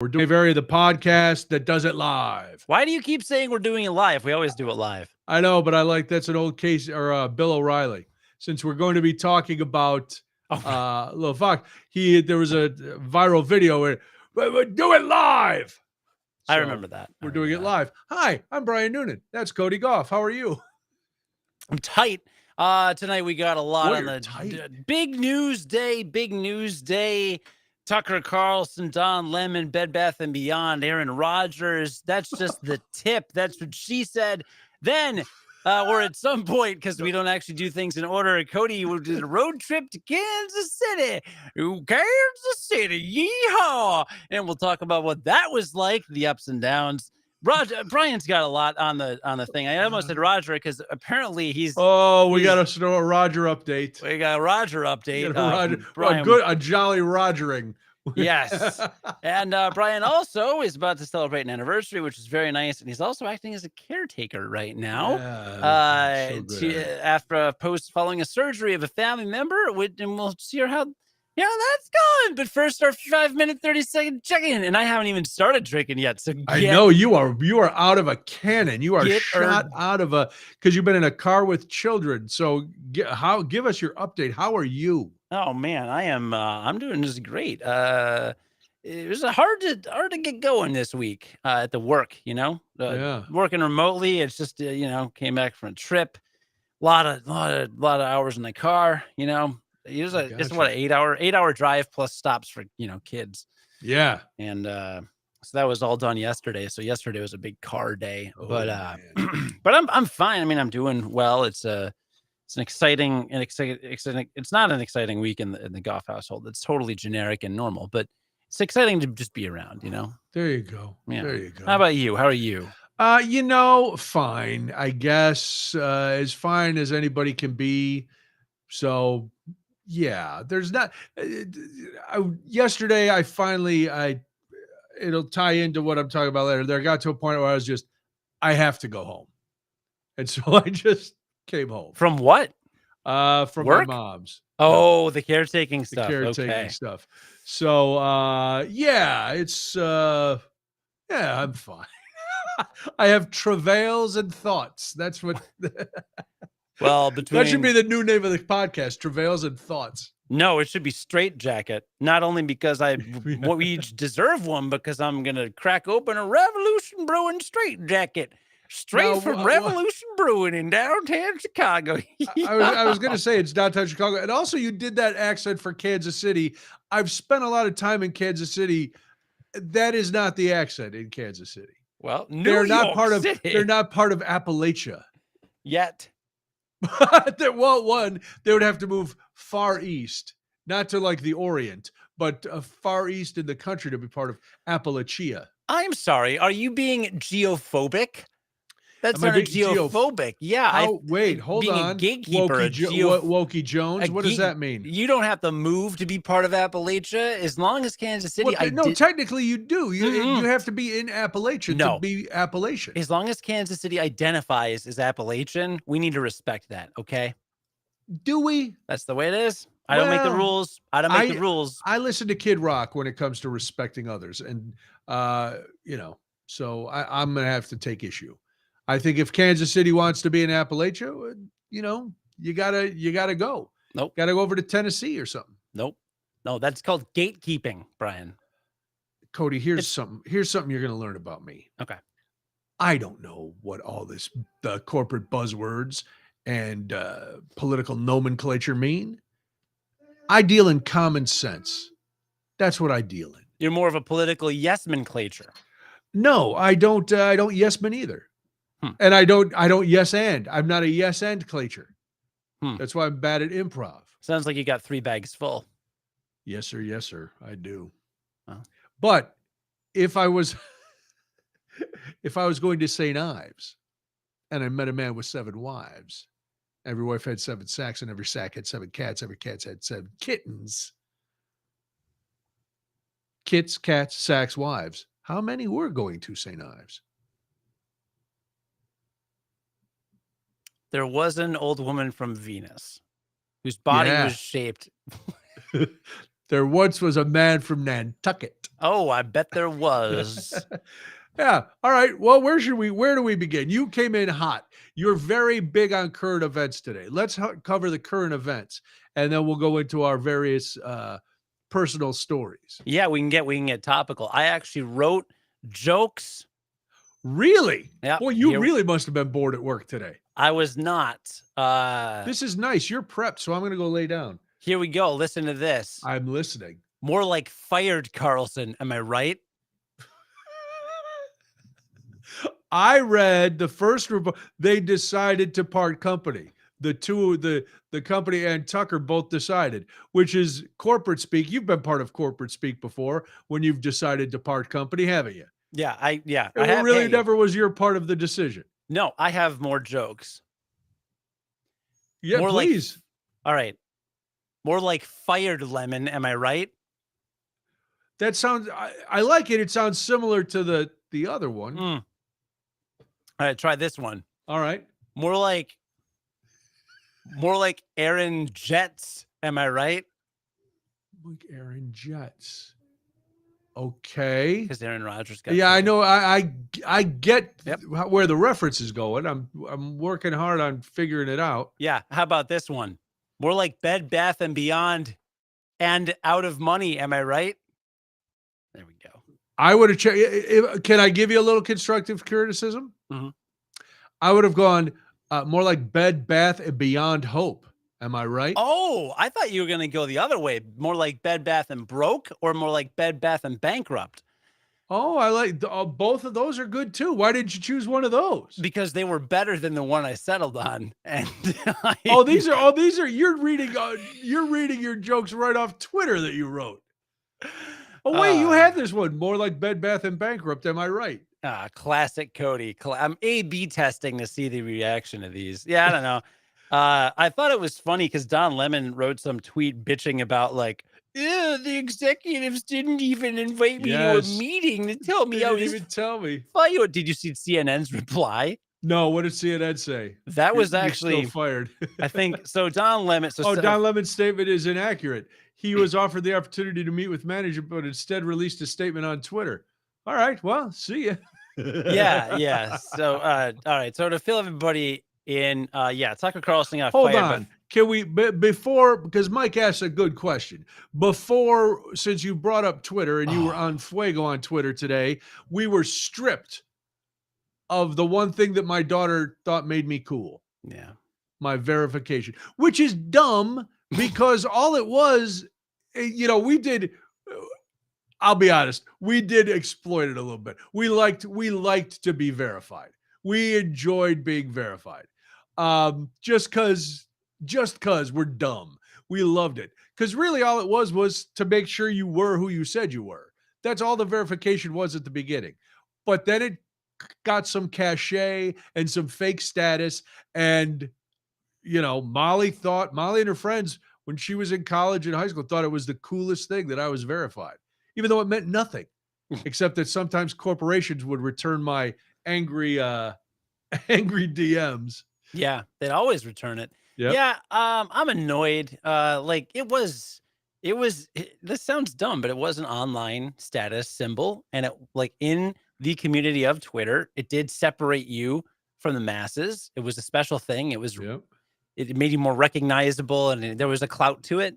We're doing a very the podcast that does it live. Why do you keep saying we're doing it live? We always do it live. I know, but I like that's an old case or Bill O'Reilly. Since we're going to be talking about Lil Fox, there was a viral video where we do it live. So I remember that. We're doing it live. Hi, I'm Brian Noonan. That's Cody Gough. How are you? I'm tight. Tonight we got a lot on the big news day. Big news day. Tucker Carlson, Don Lemon, Bed Bath & Beyond, Aaron Rodgers. That's just the tip. That's what she said. Then we're at some point, because we don't actually do things in order. Cody did a road trip to Kansas City. Kansas City, yeehaw! And we'll talk about what that was like, the ups and downs. Brian's got a lot on the thing. I almost said Roger because apparently he's. Oh, we got a Roger update. We got a Roger update. Brian, a jolly Rogering. Yes. And Brian also is about to celebrate an anniversary, which is very nice. And he's also acting as a caretaker right now. After following a surgery of a family member. And we'll see how that's going. But first, our 5-minute, 30-second check-in. And I haven't even started drinking yet. So I know you are out of a cannon. You are shot out of because you've been in a car with children. So give us your update. How are you? Oh man, I am. I'm doing just great. It was hard to get going this week at the work. Working remotely. It's just came back from a trip. A lot of hours in the car. It's what an 8-hour drive plus stops for kids. Yeah, and so that was all done yesterday. So yesterday was a big car day. But I'm fine. I mean, I'm doing well. It's an exciting. It's not an exciting week in the Gough household. It's totally generic and normal, but it's exciting to just be around. There you go. Yeah. There you go. How about you? How are you? Fine. I guess as fine as anybody can be. So yeah, there's not. Yesterday, it'll tie into what I'm talking about later. There got to a point where I have to go home, and so I just came home. From what? From work? My mom's. Oh, the caretaking stuff. Stuff. So it's I'm fine. I have travails and thoughts. That's what. Well, that should be the new name of the podcast: Travails and Thoughts. No, it should be Straight Jacket. Not only because we each deserve one, because I'm gonna crack open a Revolution Brewing Straight Jacket. Straight from Revolution Brewing in downtown Chicago. I was going to say it's downtown Chicago. And also you did that accent for Kansas City. I've spent a lot of time in Kansas City. That is not the accent in Kansas City. Well, they're not part of Appalachia. Yet. They would have to move far east, not to like the Orient, but far east in the country to be part of Appalachia. I'm sorry. Are you being geophobic? That's not geophobic. Yeah. Wait, hold on. A gatekeeper. Wokey Jones. What does that mean? You don't have to move to be part of Appalachia as long as Kansas City. Technically you do. You have to be in Appalachia to be Appalachian. As long as Kansas City identifies as Appalachian, we need to respect that. Okay. Do we? That's the way it is. I don't make the rules. I don't make the rules. I listen to Kid Rock when it comes to respecting others. And, so I'm going to have to take issue. I think if Kansas City wants to be in Appalachia, you gotta go. Nope. Gotta go over to Tennessee or something. Nope. No, that's called gatekeeping, Brian. Cody, here's something you're going to learn about me. Okay. I don't know what all the corporate buzzwords and political nomenclature mean. I deal in common sense. That's what I deal in. You're more of a political yes-man-clature. No, I don't yes-man either. And I don't yes and. I'm not a yes and clature. That's why I'm bad at improv. Sounds like you got 3 bags full. Yes, sir. I do. Oh. But if I was going to St. Ives and I met a man with 7 wives, every wife had 7 sacks and every sack had 7 cats, every cat had 7 kittens. Kits, cats, sacks, wives. How many were going to St. Ives? There was an old woman from Venus whose body was shaped. There once was a man from Nantucket. Oh, I bet there was. Yeah. All right. Well, where do we begin? You came in hot. You're very big on current events today. Let's cover the current events, and then we'll go into our various personal stories. Yeah, we can get topical. I actually wrote jokes. Really? Yeah. Boy, you really must have been bored at work today. I was not. This is nice. You're prepped, so I'm going to go lay down. Here we go. Listen to this. I'm listening. More like fired Carlson. Am I right? I read the first report. They decided to part company. The company and Tucker both decided, which is corporate speak. You've been part of corporate speak before when you've decided to part company, haven't you? Yeah, It really never was your part of the decision. No, I have more jokes. Yeah, more please. All right. More like fired lemon. Am I right? That sounds. I like it. It sounds similar to the other one. All right, try this one. All right. More like Aaron Jets. Am I right? Like Aaron Jets. Okay. Because Aaron Rodgers got. Yeah, I know. I get where the reference is going. I'm working hard on figuring it out. Yeah. How about this one? More like Bed Bath and Beyond and out of money. Am I right? There we go. I would have checked. Can I give you a little constructive criticism? Mm-hmm. I would have gone more like Bed Bath and Beyond Hope. Am I right? Oh, I thought you were going to go the other way. More like Bed Bath and Broke, or more like Bed Bath and Bankrupt. Oh, I like both of those are good too. Why did you choose one of those? Because they were better than the one I settled on. And these are you're reading your jokes right off Twitter that you wrote. Oh wait, you had this one. More like Bed Bath and Bankrupt. Am I right? Classic Cody. I'm A/B testing to see the reaction of these. Yeah, I don't know. I thought it was funny because Don Lemon wrote some tweet bitching about like, the executives didn't even invite me to a meeting to tell me I was. Didn't even tell me. Fired. Did you see CNN's reply? No. What did CNN say? That was actually still fired. I think so. Don Lemon. Don Lemon's statement is inaccurate. He was offered the opportunity to meet with management, but instead released a statement on Twitter. All right. Well, see ya. Yeah. So, all right. So to fill everybody in, Tucker Carlson got fired. Hold on. Can we, because Mike asked a good question. Since you brought up Twitter and you were on Fuego on Twitter today, we were stripped of the one thing that my daughter thought made me cool. Yeah. My verification, which is dumb because all it was, we did. I'll be honest, we did exploit it a little bit. We liked to be verified. We enjoyed being verified. Just because we're dumb. We loved it. Because really all it was to make sure you were who you said you were. That's all the verification was at the beginning. But then it got some cachet and some fake status. And, Molly and her friends, when she was in college and high school, thought it was the coolest thing that I was verified, even though it meant nothing, except that sometimes corporations would return my angry DMs. Yeah, they'd always return it. Yep. Yeah, I'm annoyed. This sounds dumb, but it was an online status symbol, and it in the community of Twitter, it did separate you from the masses. It was a special thing. It was it made you more recognizable, and there was a clout to it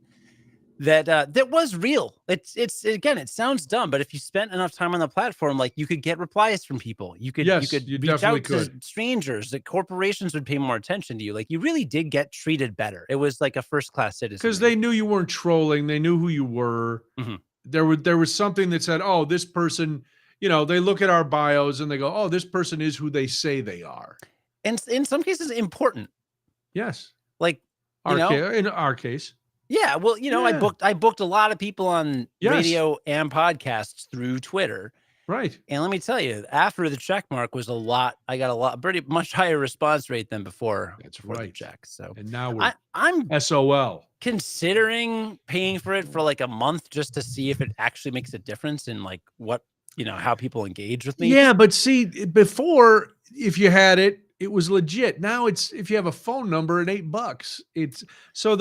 that was real. It's again, it sounds dumb, but if you spent enough time on the platform, you could get replies from people. You could reach out to strangers. That corporations would pay more attention to you. You really did get treated better. It was like a first-class citizen. Because they knew you weren't trolling. They knew who you were. Mm-hmm. There was something that said, oh, this person, they look at our bios and they go, oh, this person is who they say they are. And in some cases, important. Yes. In our case. Yeah, well, I booked a lot of people on radio and podcasts through Twitter. Right. And let me tell you, after the check mark was I got a pretty much higher response rate than before. That's right. The check. So, and now I'm SOL considering paying for it for a month just to see if it actually makes a difference in what, how people engage with me. Yeah, but see, before, if you had it, it was legit. Now it's, if you have a phone number at $8, it's so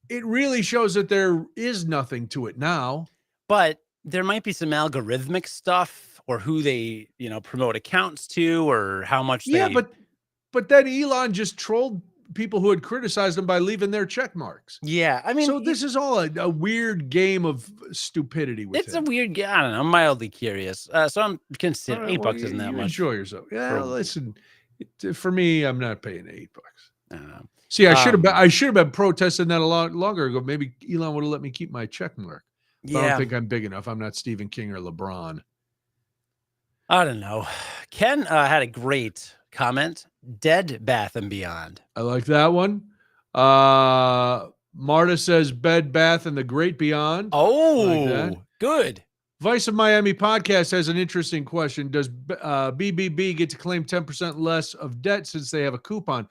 it really shows that there is nothing to it now. But there might be some algorithmic stuff or who they, promote accounts to or how much Yeah, they. but then Elon just trolled people who had criticized him by leaving their check marks. Yeah, I mean, So this is all a weird game of stupidity with it's him. a weird. I don't know. I'm mildly curious. So I'm considering All right, $8 isn't that you much. enjoy yourself. Yeah, for- listen, for me, I'm not paying $8. I don't know. See, I should have been protesting that a lot longer ago. Maybe Elon would have let me keep my check mark. But I don't think I'm big enough. I'm not Stephen King or LeBron. I don't know. Ken had a great comment. Dead Bath and Beyond. I like that one. Marta says Bed Bath and the Great Beyond. Oh, like good. Vice of Miami podcast has an interesting question. Does BBB get to claim 10% less of debt since they have a coupon?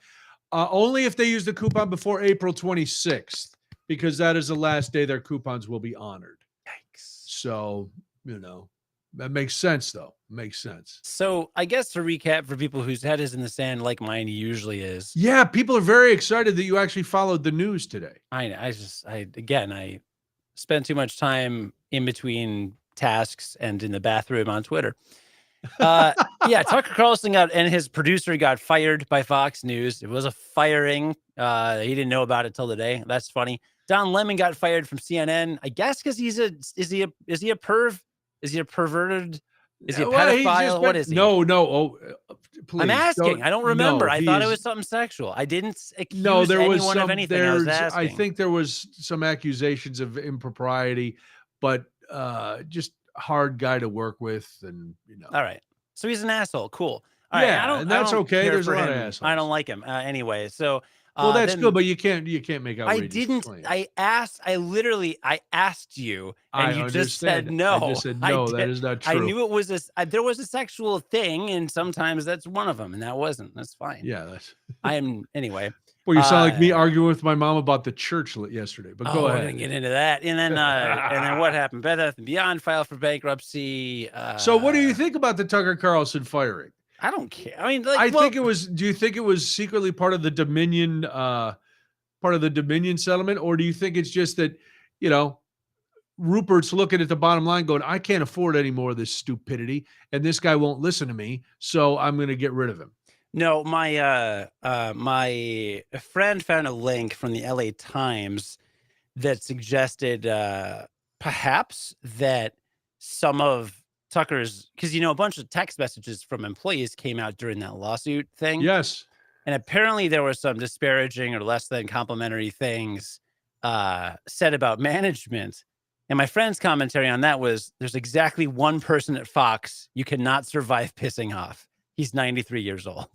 Only if they use the coupon before April 26th, because that is the last day their coupons will be honored. Yikes. So, that makes sense, though. Makes sense. So I guess to recap for people whose head is in the sand like mine usually is. Yeah, people are very excited that you actually followed the news today. I spent too much time in between tasks and in the bathroom on Twitter. Tucker Carlson and his producer got fired by Fox News. It was a firing. He didn't know about it till today. That's funny. Don Lemon got fired from CNN. I guess because is he a perv? Is he a perverted? Is he a pedophile? What is he? No. Oh, please. I'm asking. I don't remember. I thought it was something sexual. I didn't accuse anyone of anything. I was asking. I think there was some accusations of impropriety, but just hard guy to work with, and All right. So he's an asshole. Cool. All right. And that's okay. There's a lot of assholes. I don't like him anyway. So. Well, that's good, but you can't make outrageous claims. I asked you, and you just said no. I just said no. That is not true. I knew it was there was a sexual thing, and sometimes that's one of them, and that wasn't. That's fine. Yeah, anyway. Well, you sound like me arguing with my mom about the church yesterday. But go ahead. We're gonna get into that, and then what happened? Bed Bath and Beyond filed for bankruptcy. So, what do you think about the Tucker Carlson firing? I don't care. I mean, think it was. Do you think it was secretly part of the Dominion, settlement, or do you think it's just that, Rupert's looking at the bottom line, going, "I can't afford any more of this stupidity, and this guy won't listen to me, so I'm going to get rid of him." No, my my friend found a link from the LA Times that suggested perhaps that some of Tucker's, because a bunch of text messages from employees came out during that lawsuit thing. Yes. And apparently there were some disparaging or less than complimentary things said about management. And my friend's commentary on that was, there's exactly one person at Fox you cannot survive pissing off. He's 93 years old.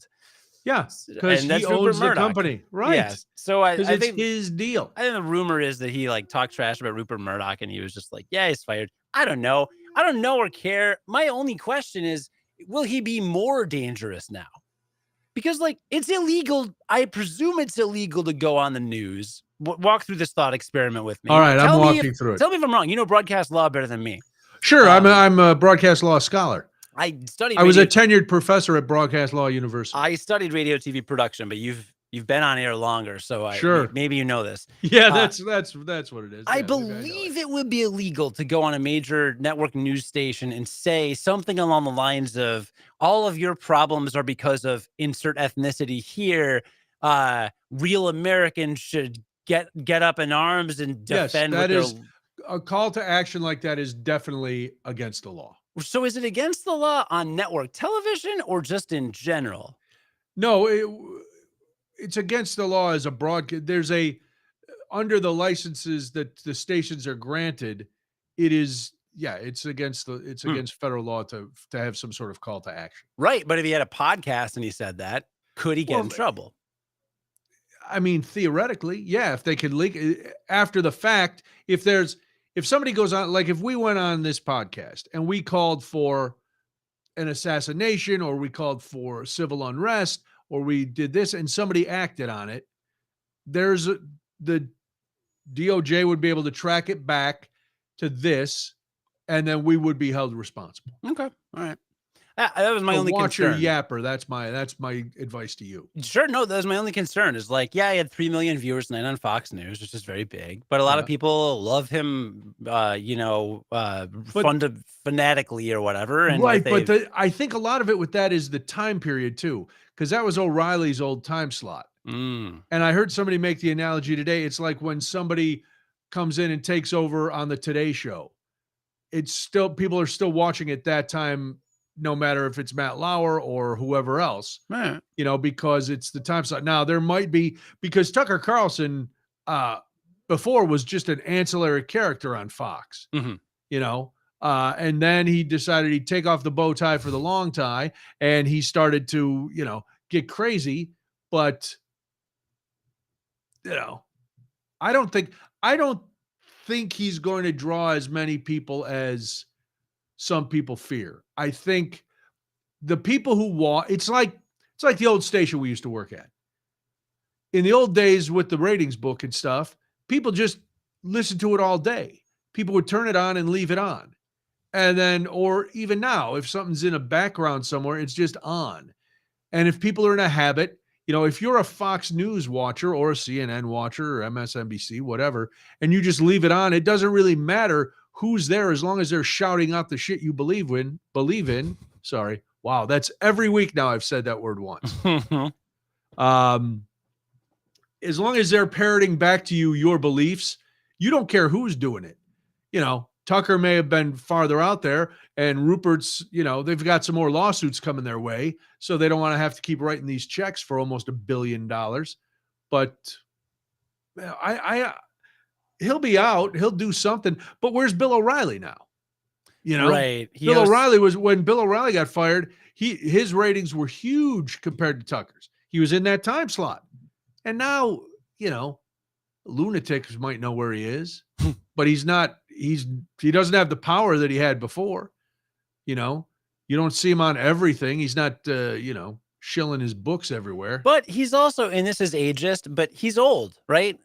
Yeah, because he owns the company. Right. Yeah. So I think his deal. I think the rumor is that he talked trash about Rupert Murdoch, and he was just like, yeah, he's fired. I don't know or care. My only question is, will he be more dangerous now? Because it's illegal. I presume it's illegal to go on the news. Walk through this thought experiment with me. All right, I'm walking through it. Tell me if I'm wrong. You know broadcast law better than me. Sure, I'm a broadcast law scholar. I was a tenured professor at Broadcast Law University. I studied radio, TV production, but you've been on air longer, so maybe you know this. Yeah, that's what it is. I believe it would be illegal to go on a major network news station and say something along the lines of, all of your problems are because of insert ethnicity here. Real Americans should get up in arms and defend. Yes, that is a call to action like that is definitely against the law. So is it against the law on network television or just in general? No, it's against the law as a broadcast. There's under the licenses that the stations are granted, it is, it's against federal law to have some sort of call to action. Right. But if he had a podcast and he said that, could he get in trouble? I mean, theoretically, yeah, if they could leak after the fact, if somebody goes on, like if we went on this podcast and we called for an assassination, or we called for civil unrest, or we did this and somebody acted on it, the DOJ would be able to track it back to this, and then we would be held responsible. Okay. All right. That was my only watch your concern. yapper. That's my advice to you. Sure, no, that was my only concern. Is like, yeah, he had 3 million viewers tonight on Fox News, which is very big. But a lot of people love him, fanatically or whatever. And right, but I think a lot of it with that is the time period too, because that was O'Reilly's old time slot. And I heard somebody make the analogy today. It's like when somebody comes in and takes over on the Today Show. It's still, people are still watching at that time, no matter if it's Matt Lauer or whoever else, because it's the time slot. Now there might be, because Tucker Carlson before was just an ancillary character on Fox, and then he decided he'd take off the bow tie for the long tie, and he started to, get crazy. But, I don't think he's going to draw as many people as some people fear. I think the people who watch, it's like the old station we used to work at. In the old days with the ratings book and stuff, people just listened to it all day. People would turn it on and leave it on. And then, or even now, if something's in a background somewhere, it's just on. And if people are in a habit, if you're a Fox News watcher or a CNN watcher or MSNBC, whatever, and you just leave it on, it doesn't really matter who's there as long as they're shouting out the shit you believe in. Sorry. Wow. That's every week now I've said that word once. As long as they're parroting back to you your beliefs, you don't care who's doing it. Tucker may have been farther out there, and Rupert's, they've got some more lawsuits coming their way, so they don't want to have to keep writing these checks for almost $1 billion. But he'll be out, he'll do something. But where's Bill O'Reilly now? Right. O'Reilly was, when Bill O'Reilly got fired, his ratings were huge compared to Tucker's. He was in that time slot. And now, lunatics might know where he is, but he's not, he doesn't have the power that he had before. You don't see him on everything. He's not, shilling his books everywhere. But he's also, and this is ageist, but he's old, right?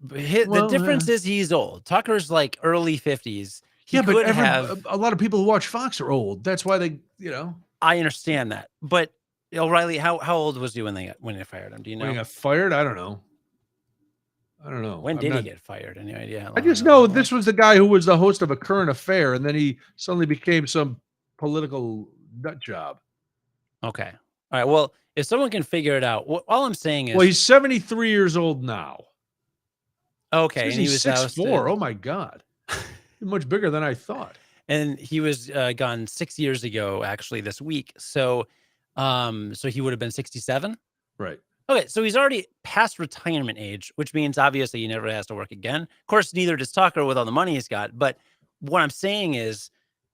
The difference is he's old. Tucker's like early 50s. But a lot of people who watch Fox are old. That's why they, I understand that. But O'Reilly, how old was he when they fired him? Do you know? When he got fired? I don't know. When did he get fired? Any idea? I just know this was the guy who was the host of A Current Affair, and then he suddenly became some political nut job. Okay. All right. Well, if someone can figure it out, all I'm saying is, well, he's 73 years old now. Okay, and he was 6'4". Oh my God, much bigger than I thought. And he was gone 6 years ago, actually, this week. So he would have been 67. Right. Okay, so he's already past retirement age, which means obviously he never has to work again. Of course, neither does Tucker with all the money he's got. But what I'm saying is,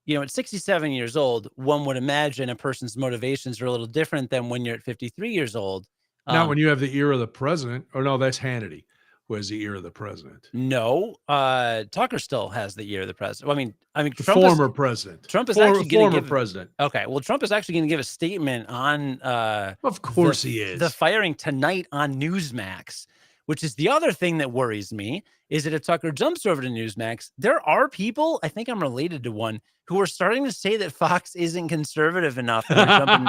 at 67 years old, one would imagine a person's motivations are a little different than when you're at 53 years old. Not when you have the ear of the president. Or no, that's Hannity, who has the ear of the president. No, Tucker still has the ear of the president. Well, I mean, former president. Trump is actually going to give president. Okay, well, Trump is actually going to give a statement on. Of course, he is. The firing tonight on Newsmax, which is the other thing that worries me. Is that if Tucker jumps over to Newsmax, there are people, I think I'm related to one, who are starting to say that Fox isn't conservative enough. And they're jumping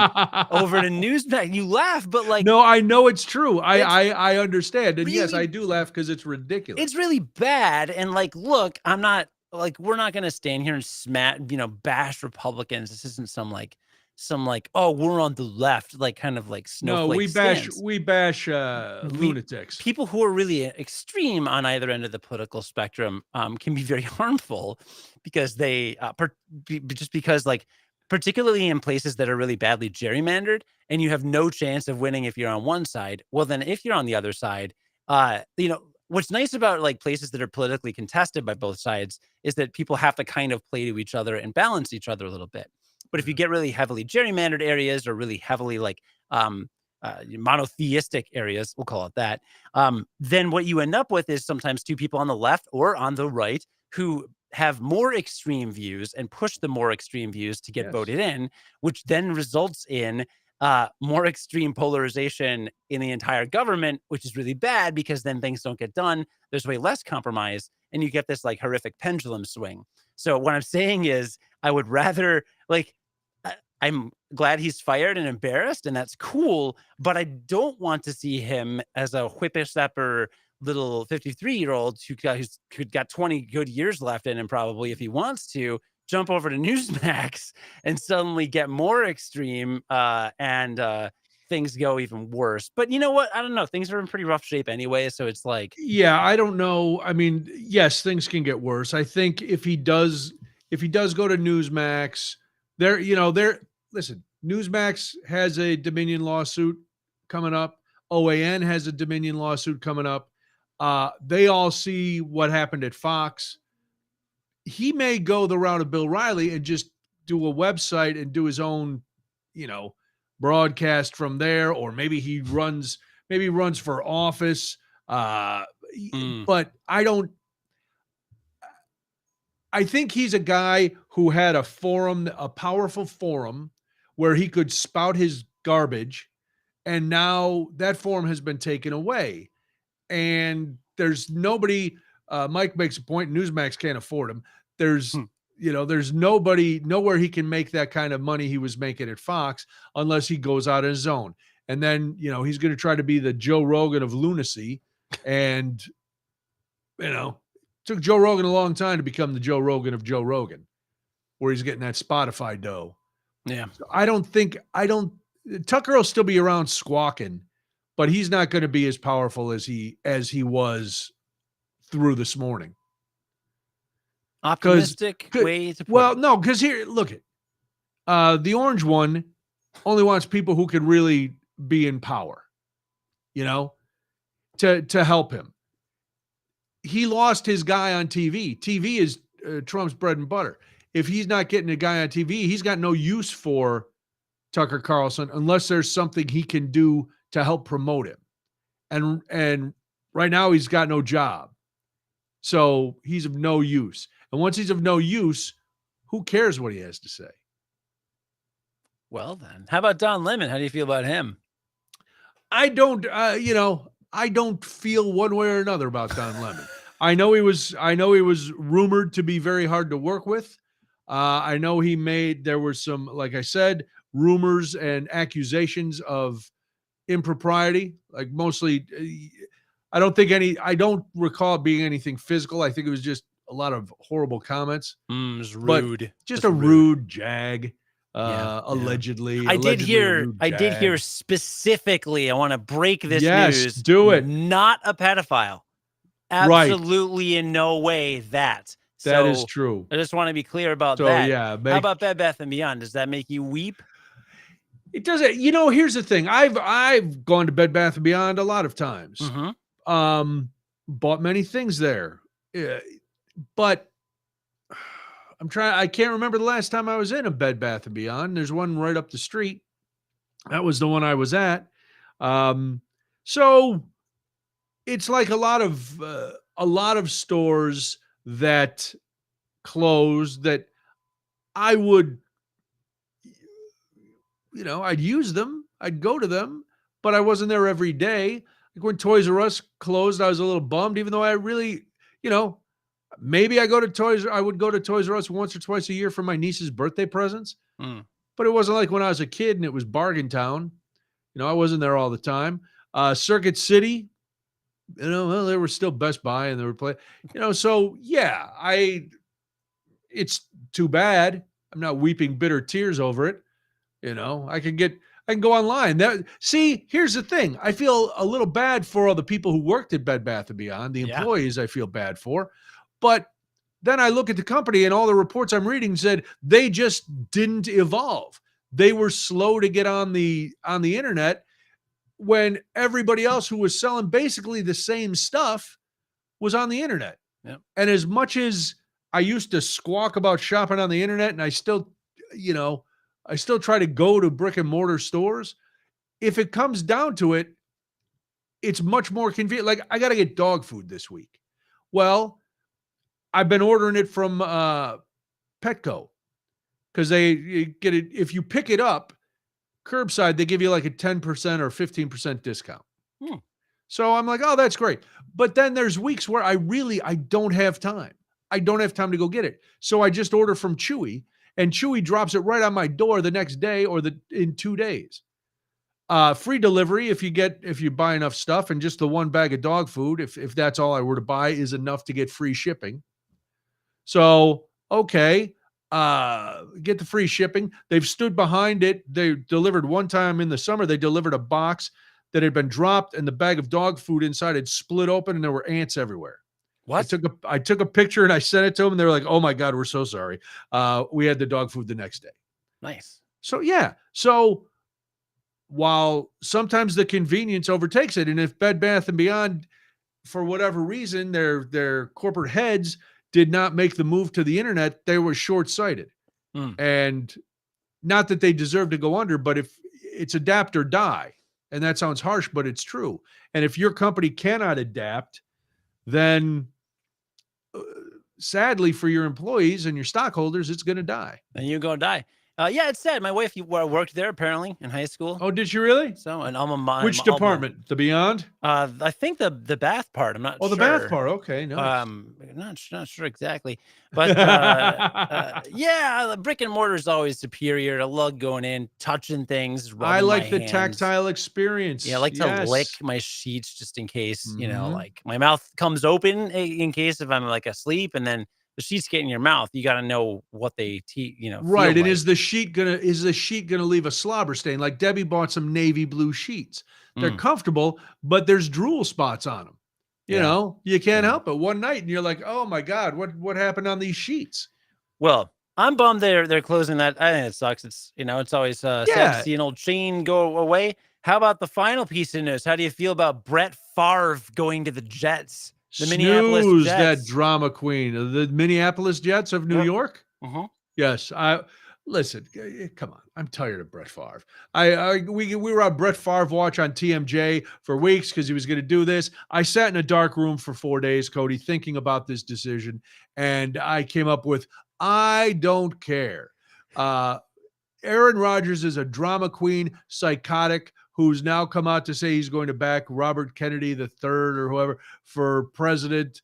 over to Newsmax. You laugh, but like, no, I know it's true. I understand. And really, yes, I do laugh because it's ridiculous. It's really bad. And like, look, I'm not like, we're not going to stand here and bash Republicans. This isn't some oh, we're on the left, like kind of like snowflake. No, we bash lunatics. People who are really extreme on either end of the political spectrum can be very harmful because they because like, particularly in places that are really badly gerrymandered and you have no chance of winning if you're on one side. Well, then if you're on the other side, what's nice about like places that are politically contested by both sides is that people have to kind of play to each other and balance each other a little bit. But if you get really heavily gerrymandered areas or really heavily like monotheistic areas, we'll call it that, then what you end up with is sometimes two people on the left or on the right who have more extreme views and push the more extreme views to get voted in, which then results in more extreme polarization in the entire government, which is really bad because then things don't get done. There's way less compromise and you get this like horrific pendulum swing. So what I'm saying is I would rather like, I'm glad he's fired and embarrassed, and that's cool. But I don't want to see him as a whippersnapper little 53-year-old who's got 20 good years left in him, probably, if he wants to jump over to Newsmax and suddenly get more extreme, and things go even worse. But you know what? I don't know. Things are in pretty rough shape anyway. So it's like, Yeah, I don't know. I mean, yes, things can get worse. I think if he does go to Newsmax, listen, Newsmax has a Dominion lawsuit coming up. OAN has a Dominion lawsuit coming up. They all see what happened at Fox. He may go the route of Bill Riley and just do a website and do his own, broadcast from there, or maybe he runs for office. Uh, but I think he's a guy who had a powerful forum where he could spout his garbage, and now that forum has been taken away. And there's nobody. Mike makes a point. Newsmax can't afford him. There's nowhere he can make that kind of money he was making at Fox unless he goes out on his own. And then he's going to try to be the Joe Rogan of lunacy, and took Joe Rogan a long time to become the Joe Rogan of Joe Rogan, where he's getting that Spotify dough. Yeah, so Tucker will still be around squawking, but he's not going to be as powerful as he was through this morning. Optimistic way to put it. Well, no, because here, look at the orange one only wants people who can really be in power, to help him. He lost his guy on TV. TV is Trump's bread and butter. If he's not getting a guy on TV, he's got no use for Tucker Carlson unless there's something he can do to help promote him. And right now he's got no job. So he's of no use. And once he's of no use, who cares what he has to say? Well, then, how about Don Lemon? How do you feel about him? I don't, I don't feel one way or another about Don Lemon. I know he was rumored to be very hard to work with. I know there were some, like I said, rumors and accusations of impropriety, like mostly, I don't recall it being anything physical. I think it was just a lot of horrible comments. It was rude. Just a rude jag. Allegedly. I did hear specifically, I want to break this news. Do it. Not a pedophile. Absolutely in no way that. That is true. I just want to be clear about that. Yeah. How about Bed Bath & Beyond? Does that make you weep? It doesn't. Here's the thing. I've gone to Bed Bath & Beyond a lot of times. Mm-hmm. Bought many things there. But I can't remember the last time I was in a Bed Bath & Beyond. There's one right up the street. That was the one I was at. So it's like a lot of stores that close that I would, I'd use them. I'd go to them, but I wasn't there every day. Like when Toys R Us closed, I was a little bummed, even though I really, maybe I would go to Toys R Us once or twice a year for my niece's birthday presents. But it wasn't like when I was a kid and it was Bargain Town. I wasn't there all the time. Circuit City, they were still Best Buy and they were playing, so yeah, it's too bad. I'm not weeping bitter tears over it. I can go online. Here's the thing. I feel a little bad for all the people who worked at Bed Bath & Beyond, the employees I feel bad for. But then I look at the company and all the reports I'm reading said they just didn't evolve. They were slow to get on the internet when everybody else who was selling basically the same stuff was on the internet. Yep. And as much as I used to squawk about shopping on the internet, and I still try to go to brick and mortar stores, if it comes down to it, it's much more convenient. Like I got to get dog food this week. Well, I've been ordering it from Petco because you get it. If you pick it up curbside, they give you like a 10% or 15% discount. So I'm like, oh, that's great. But then there's weeks where I don't have time. I don't have time to go get it. So I just order from Chewy. and Chewy drops it right on my door the next day or in 2 days. Free delivery if you buy enough stuff, and just the one bag of dog food, if that's all I were to buy, is enough to get free shipping. So, okay, get the free shipping. They've stood behind it. They delivered one time in the summer. They delivered a box that had been dropped, and the bag of dog food inside had split open, and there were ants everywhere. What? I took a picture and I sent it to them, and they were like, "Oh my God, we're so sorry." We had the dog food the next day. Nice. So yeah. So while sometimes the convenience overtakes it, and if Bed Bath & Beyond, for whatever reason, their corporate heads did not make the move to the internet, they were short-sighted. And not that they deserve to go under, but if it's adapt or die, and that sounds harsh, but it's true. And if your company cannot adapt, then sadly for your employees and your stockholders, it's going to die. And you're going to die. Yeah, it's sad. My wife worked there apparently in high school. Oh, did you really? So, and alma Which department? The Beyond? I think the bath part. I'm not sure. Oh, the bath part. Okay, nice. Not sure exactly, but yeah, the brick and mortar is always superior. I love going in, touching things. I like the hands. Tactile experience. Yeah, I like to lick my sheets just in case, like my mouth comes open in case if I'm like asleep, and then the sheets get in your mouth. You got to know what they right. And like. is the sheet gonna leave a slobber stain? Like Debbie bought some navy blue sheets. They're comfortable, but there's drool spots on them. You know, you can't help it. One night and you're like, oh my God, what happened on these sheets? Well, I'm bummed they're closing that. I think it sucks. It's it's always sad to see an old chain go away. How about the final piece of news? How do you feel about Brett Favre going to the Jets? The Minneapolis Jets. That drama queen, the Minneapolis Jets of New York. Yes, listen. Come on, I'm tired of Brett Favre. We were on Brett Favre watch on TMJ for weeks because he was going to do this. I sat in a dark room for 4 days, Cody, thinking about this decision, and I came up with I don't care. Aaron Rodgers is a drama queen, psychotic, who's now come out to say he's going to back Robert Kennedy III or whoever for president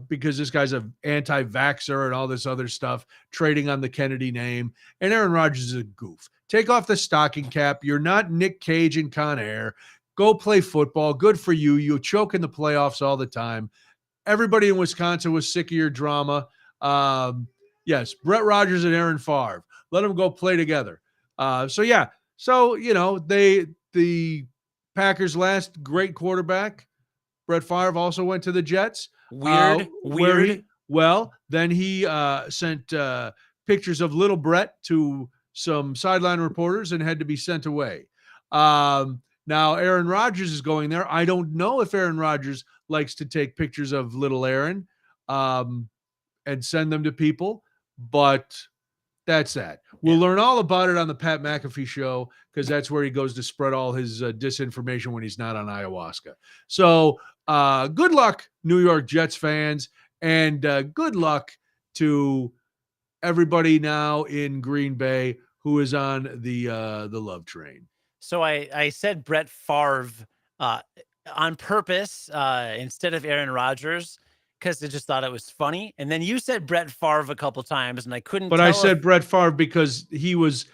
because this guy's an anti-vaxxer and all this other stuff, trading on the Kennedy name. And Aaron Rodgers is a goof. Take off the stocking cap. You're not Nick Cage in Con Air. Go play football. Good for you. You choke in the playoffs all the time. Everybody in Wisconsin was sick of your drama. Yes, Brett Rodgers and Aaron Favre. Let them go play together. So, the Packers' last great quarterback, Brett Favre, also went to the Jets. Weird. Then he sent pictures of little Brett to some sideline reporters and had to be sent away. Now Aaron Rodgers is going there. I don't know if Aaron Rodgers likes to take pictures of little Aaron and send them to people, but that's that. We'll learn all about it on the Pat McAfee show because that's where he goes to spread all his disinformation when he's not on ayahuasca. So good luck, New York Jets fans, and good luck to everybody now in Green Bay who is on the love train. So I said Brett Favre on purpose instead of Aaron Rodgers, because I just thought it was funny. And then you said Brett Favre a couple times, and I couldn't. But I said Brett Favre because he was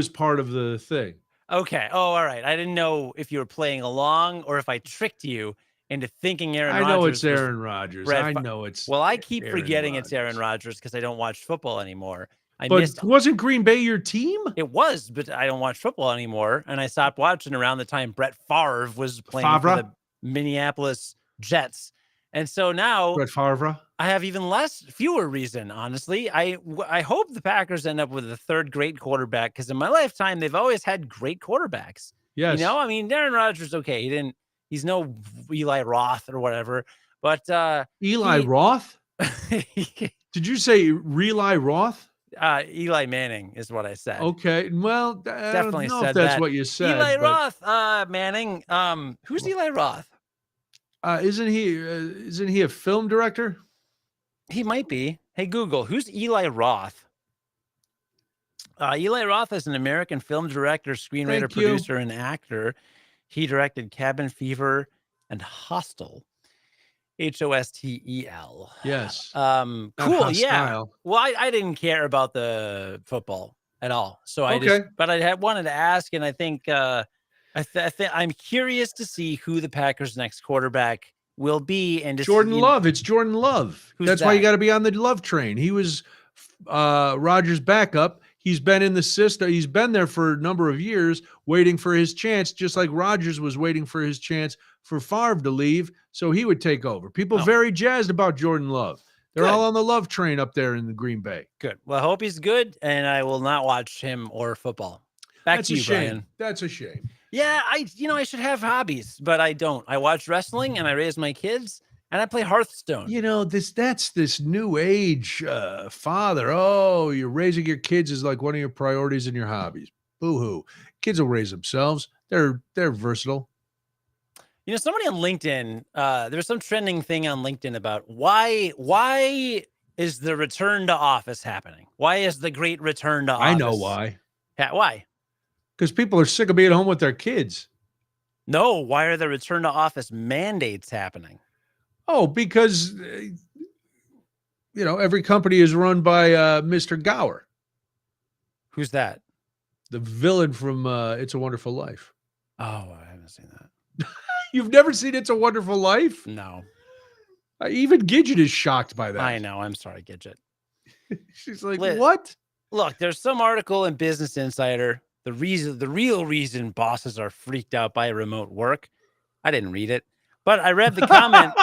part of the thing. Okay. Oh, all right. I didn't know if you were playing along or if I tricked you into thinking Aaron Rodgers. I know it's Aaron Rodgers. I know it's. Well, I keep forgetting it's Aaron Rodgers because I don't watch football anymore. Wasn't Green Bay your team? It was, but I don't watch football anymore, and I stopped watching around the time Brett Favre was playing for the Minneapolis Jets. And so now Brett Favre, I have even fewer reason, honestly. I hope the Packers end up with a third great quarterback, because in my lifetime, they've always had great quarterbacks. Yes. I mean, Aaron Rodgers, okay. He's no Eli Roth or whatever, but Eli Roth? Did you say Eli Roth? Eli Manning is what I said. Okay. Well, definitely I don't know said if that's that. what you said. Eli Roth, Manning. Who's Eli Roth? Isn't he a film director? He might be. Hey, Google, who's Eli Roth? Eli Roth is an American film director, screenwriter, producer, and actor. He directed Cabin Fever and Hostel. Hostel. Yes. Cool. Not Yeah. hostile. Well, I didn't care about the football at all. So Okay. but I wanted to ask, and I think I'm curious to see who the Packers' next quarterback will be. And Jordan Love. It's Jordan Love. Who's That's why you that? got to be on the Love train. He was Rodgers' backup. He's been in the system. He's been there for a number of years waiting for his chance, just like Rodgers was waiting for his chance for Favre to leave so he would take over. People very jazzed about Jordan Love. They're all on the Love train up there in the Green Bay. Good. Well, I hope he's good, and I will not watch him or football. Back to you, Brian. That's a shame. Yeah, I should have hobbies, but I don't. I watch wrestling and I raise my kids and I play Hearthstone. That's this new age father. Oh, you're raising your kids is like one of your priorities in your hobbies. Boo-hoo. Kids will raise themselves. They're versatile. Somebody on LinkedIn, there's some trending thing on LinkedIn about why is the return to office happening? Why is the great return to office? I know why. Yeah, why? Because people are sick of being home with their kids. No, why are the return to office mandates happening? Oh, because, every company is run by Mr. Gower. Who's that? The villain from It's a Wonderful Life. Oh, I haven't seen that. You've never seen It's a Wonderful Life? No. Even Gidget is shocked by that. I know. I'm sorry, Gidget. She's like, what? Look, there's some article in Business Insider. The real reason bosses are freaked out by remote work. I didn't read it, but I read the comment.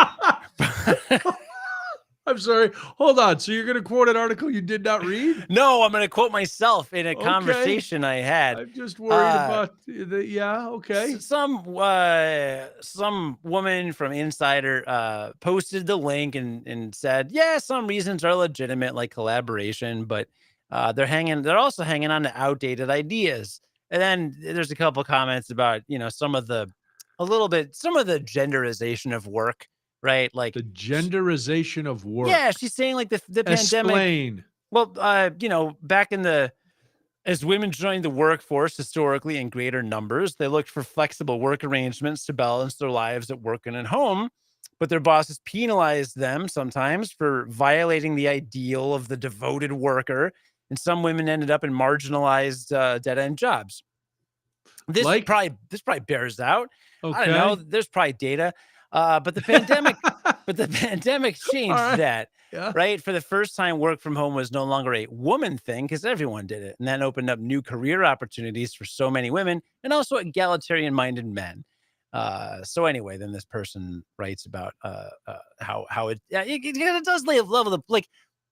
I'm sorry. Hold on. So you're going to quote an article you did not read? No, I'm going to quote myself in a conversation I had. I'm just worried about the, yeah. Okay. Some woman from Insider posted the link and said, yeah, some reasons are legitimate, like collaboration, but they're also hanging on to outdated ideas. And then there's a couple comments about, some of the genderization of work, right? Like the genderization of work. Yeah. She's saying like the pandemic. Explain. Well, back as women joined the workforce historically in greater numbers, they looked for flexible work arrangements to balance their lives at work and at home. But their bosses penalized them sometimes for violating the ideal of the devoted worker. And some women ended up in marginalized dead-end jobs. This probably bears out. Okay. I don't know. There's probably data. But the pandemic changed that. Yeah. Right? For the first time, work from home was no longer a woman thing because everyone did it. And that opened up new career opportunities for so many women and also egalitarian-minded men. So anyway, then this person writes about how it does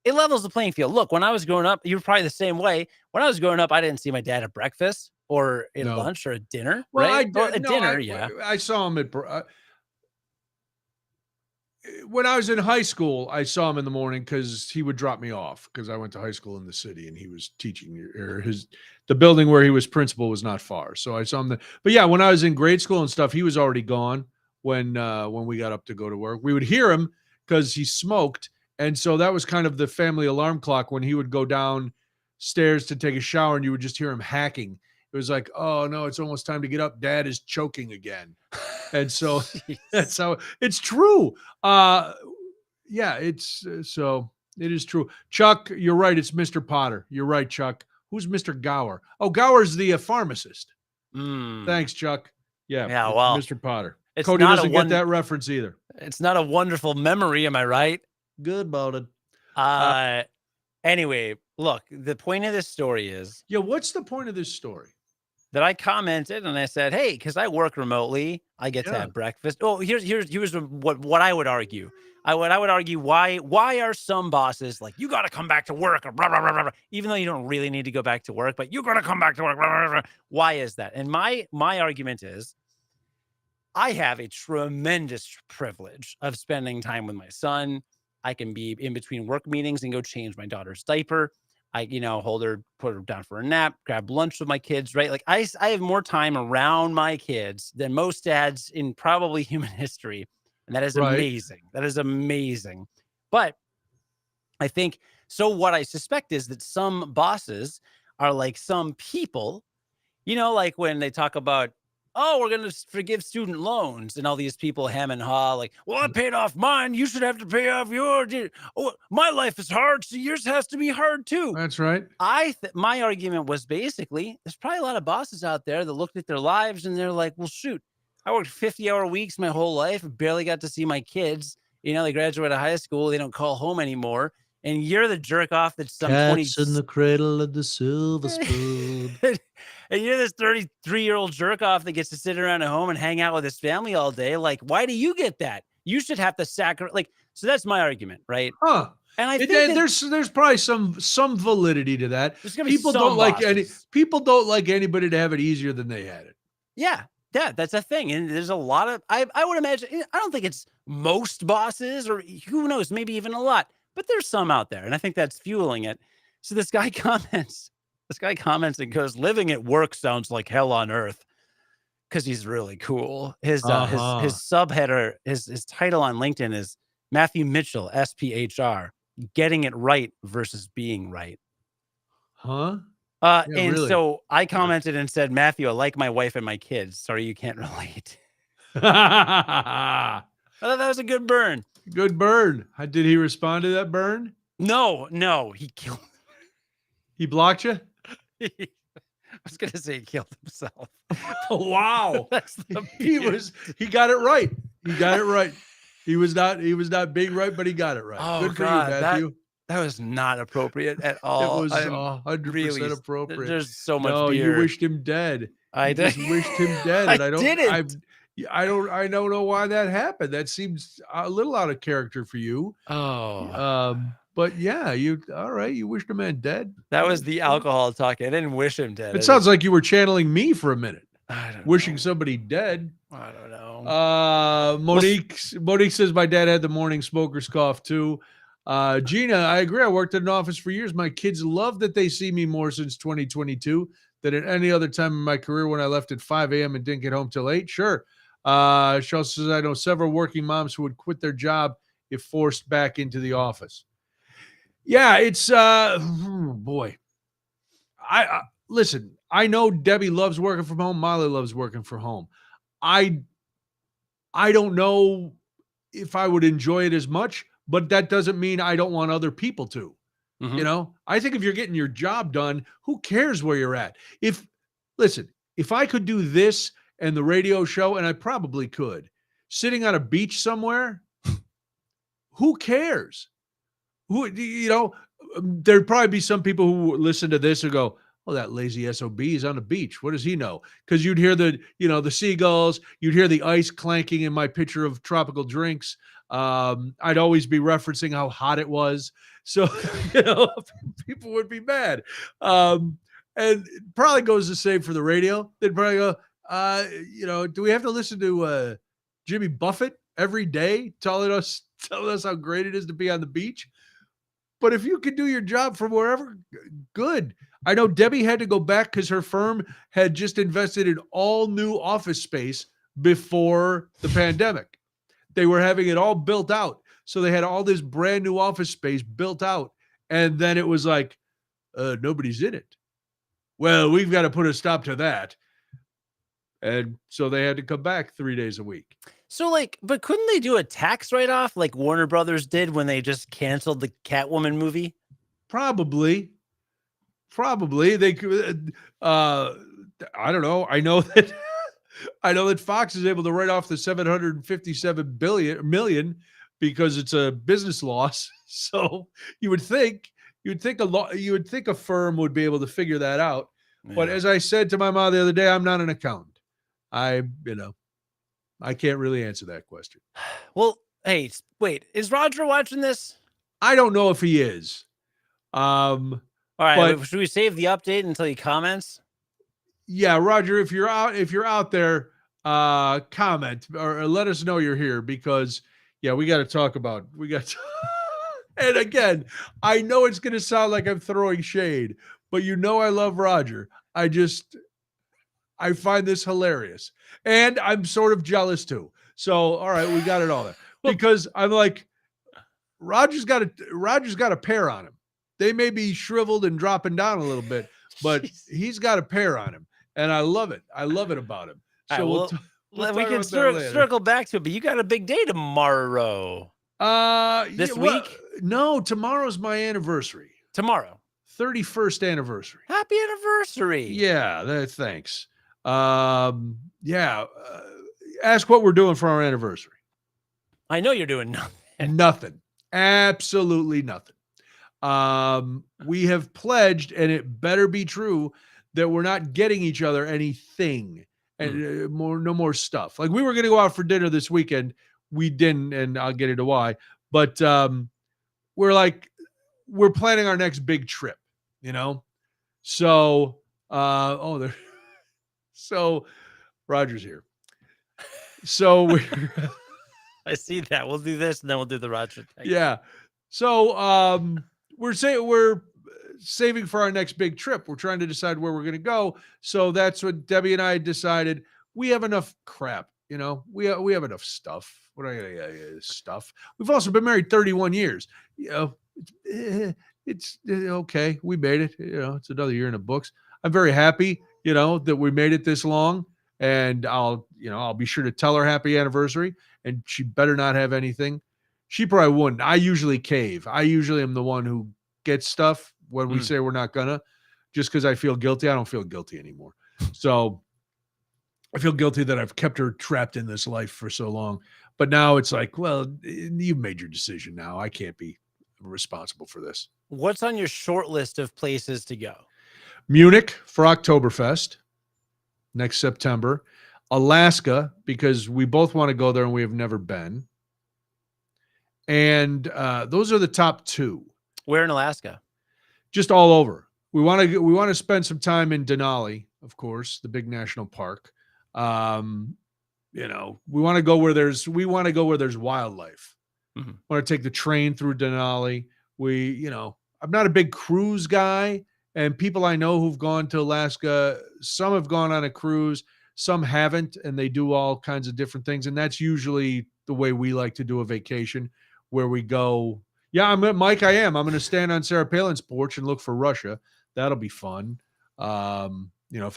it levels the playing field. Look, when I was growing up, you were probably the same way. When I was growing up, I didn't see my dad at breakfast or at lunch or at dinner. Well, right? I saw him at when I was in high school. I saw him in the morning because he would drop me off because I went to high school in the city and he was teaching, or the building where he was principal was not far. So I saw him there. But yeah, when I was in grade school and stuff, he was already gone when we got up to go to work. We would hear him because he smoked. And so that was kind of the family alarm clock when he would go downstairs to take a shower and you would just hear him hacking. It was like, oh no, it's almost time to get up. Dad is choking again. And so that's how it's true. Yeah, it's so it is true. Chuck, you're right. It's Mr. Potter. You're right, Chuck. Who's Mr. Gower? Oh, Gower's the pharmacist. Thanks, Chuck. Yeah. Well, Mr. Potter. Cody doesn't get that reference either. It's not a wonderful memory. Am I right? Good about it. Anyway, look, the point of this story is. Yeah, what's the point of this story? That I commented and I said, hey, because I work remotely, I get to have breakfast. Oh, here's what I would argue. I would argue why are some bosses like, you got to come back to work, or blah, blah, blah, blah, even though you don't really need to go back to work, but you got to come back to work. Blah, blah, blah. Why is that? And my argument is, I have a tremendous privilege of spending time with my son. I can be in between work meetings and go change my daughter's diaper. I, hold her, put her down for a nap, grab lunch with my kids, right? Like I have more time around my kids than most dads in probably human history. And that is amazing. That is amazing. But I think, so what I suspect is that some bosses are like some people, like when they talk about oh, we're going to forgive student loans. And all these people hem and haw like, well, I paid off mine. You should have to pay off yours. Oh, my life is hard, so yours has to be hard too. That's right. My argument was basically there's probably a lot of bosses out there that looked at their lives and they're like, well, shoot, I worked 50-hour weeks my whole life. Barely got to see my kids. They graduate high school. They don't call home anymore. And you're the jerk off that's some Cats in the cradle of the silver spoon. And you're this 33-year-old jerk off that gets to sit around at home and hang out with his family all day. Like, why do you get that? You should have to sacrifice. So that's my argument, right? Huh. And I think there's probably some validity to that. People don't like anybody to have it easier than they had it. Yeah, that's a thing. And there's a lot of I would imagine. I don't think it's most bosses, or who knows, maybe even a lot. But there's some out there, and I think that's fueling it. So this guy comments and goes, "Living at work sounds like hell on earth," because he's really cool. His subheader, his title on LinkedIn is Matthew Mitchell, SPHR, getting it right versus being right. Huh? Really? So I commented and said, Matthew, I like my wife and my kids. Sorry, you can't relate. I thought that was a good burn. Good burn. Did he respond to that burn? No, he killed. He blocked you? I was going to say he killed himself. Oh, wow. He got it right. He got it right. He was not being right, but he got it right. Oh, good for God, you, Matthew. That was not appropriate at all. It was 100% appropriate. There's so much beer. You wished him dead. I did. Just wished him dead. I didn't. I don't know why that happened. That seems a little out of character for you. Oh. But yeah, you wished a man dead. That was the alcohol talking. I didn't wish him dead. It sounds like you were channeling me for a minute. I don't wishing know. somebody dead. I don't know. Monique says my dad had the morning smoker's cough too. Gina, I agree. I worked in an office for years. My kids love that they see me more since 2022 than at any other time in my career when I left at 5 a.m. and didn't get home till 8. Sure. She also says, I know several working moms who would quit their job if forced back into the office. Yeah, it's boy. I listen, I know Debbie loves working from home. Molly loves working from home. I don't know if I would enjoy it as much, but that doesn't mean I don't want other people to. Mm-hmm. I think if you're getting your job done, who cares where you're at? If I could do this and the radio show, and I probably could, sitting on a beach somewhere, who cares? There'd probably be some people who listen to this and go, oh, that lazy SOB is on the beach. What does he know? Because you'd hear the seagulls, you'd hear the ice clanking in my pitcher of tropical drinks. I'd always be referencing how hot it was. So, people would be mad. And it probably goes the same for the radio. They'd probably go, do we have to listen to Jimmy Buffett every day telling us how great it is to be on the beach? But if you could do your job from wherever, good. I know Debbie had to go back because her firm had just invested in all new office space before the pandemic. They were having it all built out. So they had all this brand new office space built out. And then it was like, nobody's in it. Well, we've got to put a stop to that. And so they had to come back 3 days a week. So but couldn't they do a tax write-off like Warner Brothers did when they just canceled the Catwoman movie? Probably they could. I don't know. I know that Fox is able to write off the $757 million because it's a business loss. So you would think a firm would be able to figure that out. Yeah. But as I said to my mom the other day, I'm not an accountant. I can't really answer that question. Well, hey, wait, is Roger watching this? I don't know if he is. All right, should we save the update until he comments? Yeah, Roger, if you're out there, comment or let us know you're here because we got to talk about. And again, I know it's going to sound like I'm throwing shade, but I love Roger. I find this hilarious. And I'm sort of jealous too. So, all right, we got it all there. Because I'm like, Roger's got a pair on him. They may be shriveled and dropping down a little bit, but he's got a pair on him. And I love it. I love it about him. So All right, we can circle back to it, but you got a big day tomorrow. This week? No, tomorrow's my anniversary. Tomorrow. 31st anniversary. Happy anniversary. Yeah, thanks. Ask what we're doing for our anniversary. I know you're doing nothing. Nothing. Absolutely nothing. We have pledged, and it better be true, that we're not getting each other anything and no more stuff. Like we were going to go out for dinner this weekend. We didn't, and I'll get into why. But we're planning our next big trip, So, so Roger's here. So we're I see that. We'll do this, and then we'll do the Roger thing. Yeah. So we're saving for our next big trip. We're trying to decide where we're going to go. So that's what Debbie and I decided. We have enough crap, We have enough stuff. Stuff. We've also been married 31 years. It's okay. We made it. It's another year in the books. I'm very happy, that we made it this long. And I'll be sure to tell her happy anniversary. And she better not have anything. She probably wouldn't. I usually cave. I usually am the one who gets stuff when we say we're not gonna, just because I feel guilty. I don't feel guilty anymore. So I feel guilty that I've kept her trapped in this life for so long. But now it's like, well, you've made your decision now. I can't be responsible for this. What's on your short list of places to go? Munich for Oktoberfest next September. Alaska, because we both want to go there and we have never been. And those are the top two. Where in Alaska? Just all over. We want to spend some time in Denali, of course, the big national park. We want to go where there's wildlife. Mm-hmm. Want to take the train through Denali. I'm not a big cruise guy, and people I know who've gone to Alaska, some have gone on a cruise. Some haven't, and they do all kinds of different things. And that's usually the way we like to do a vacation, where we go, Mike, I am. I'm going to stand on Sarah Palin's porch and look for Russia. That'll be fun. If I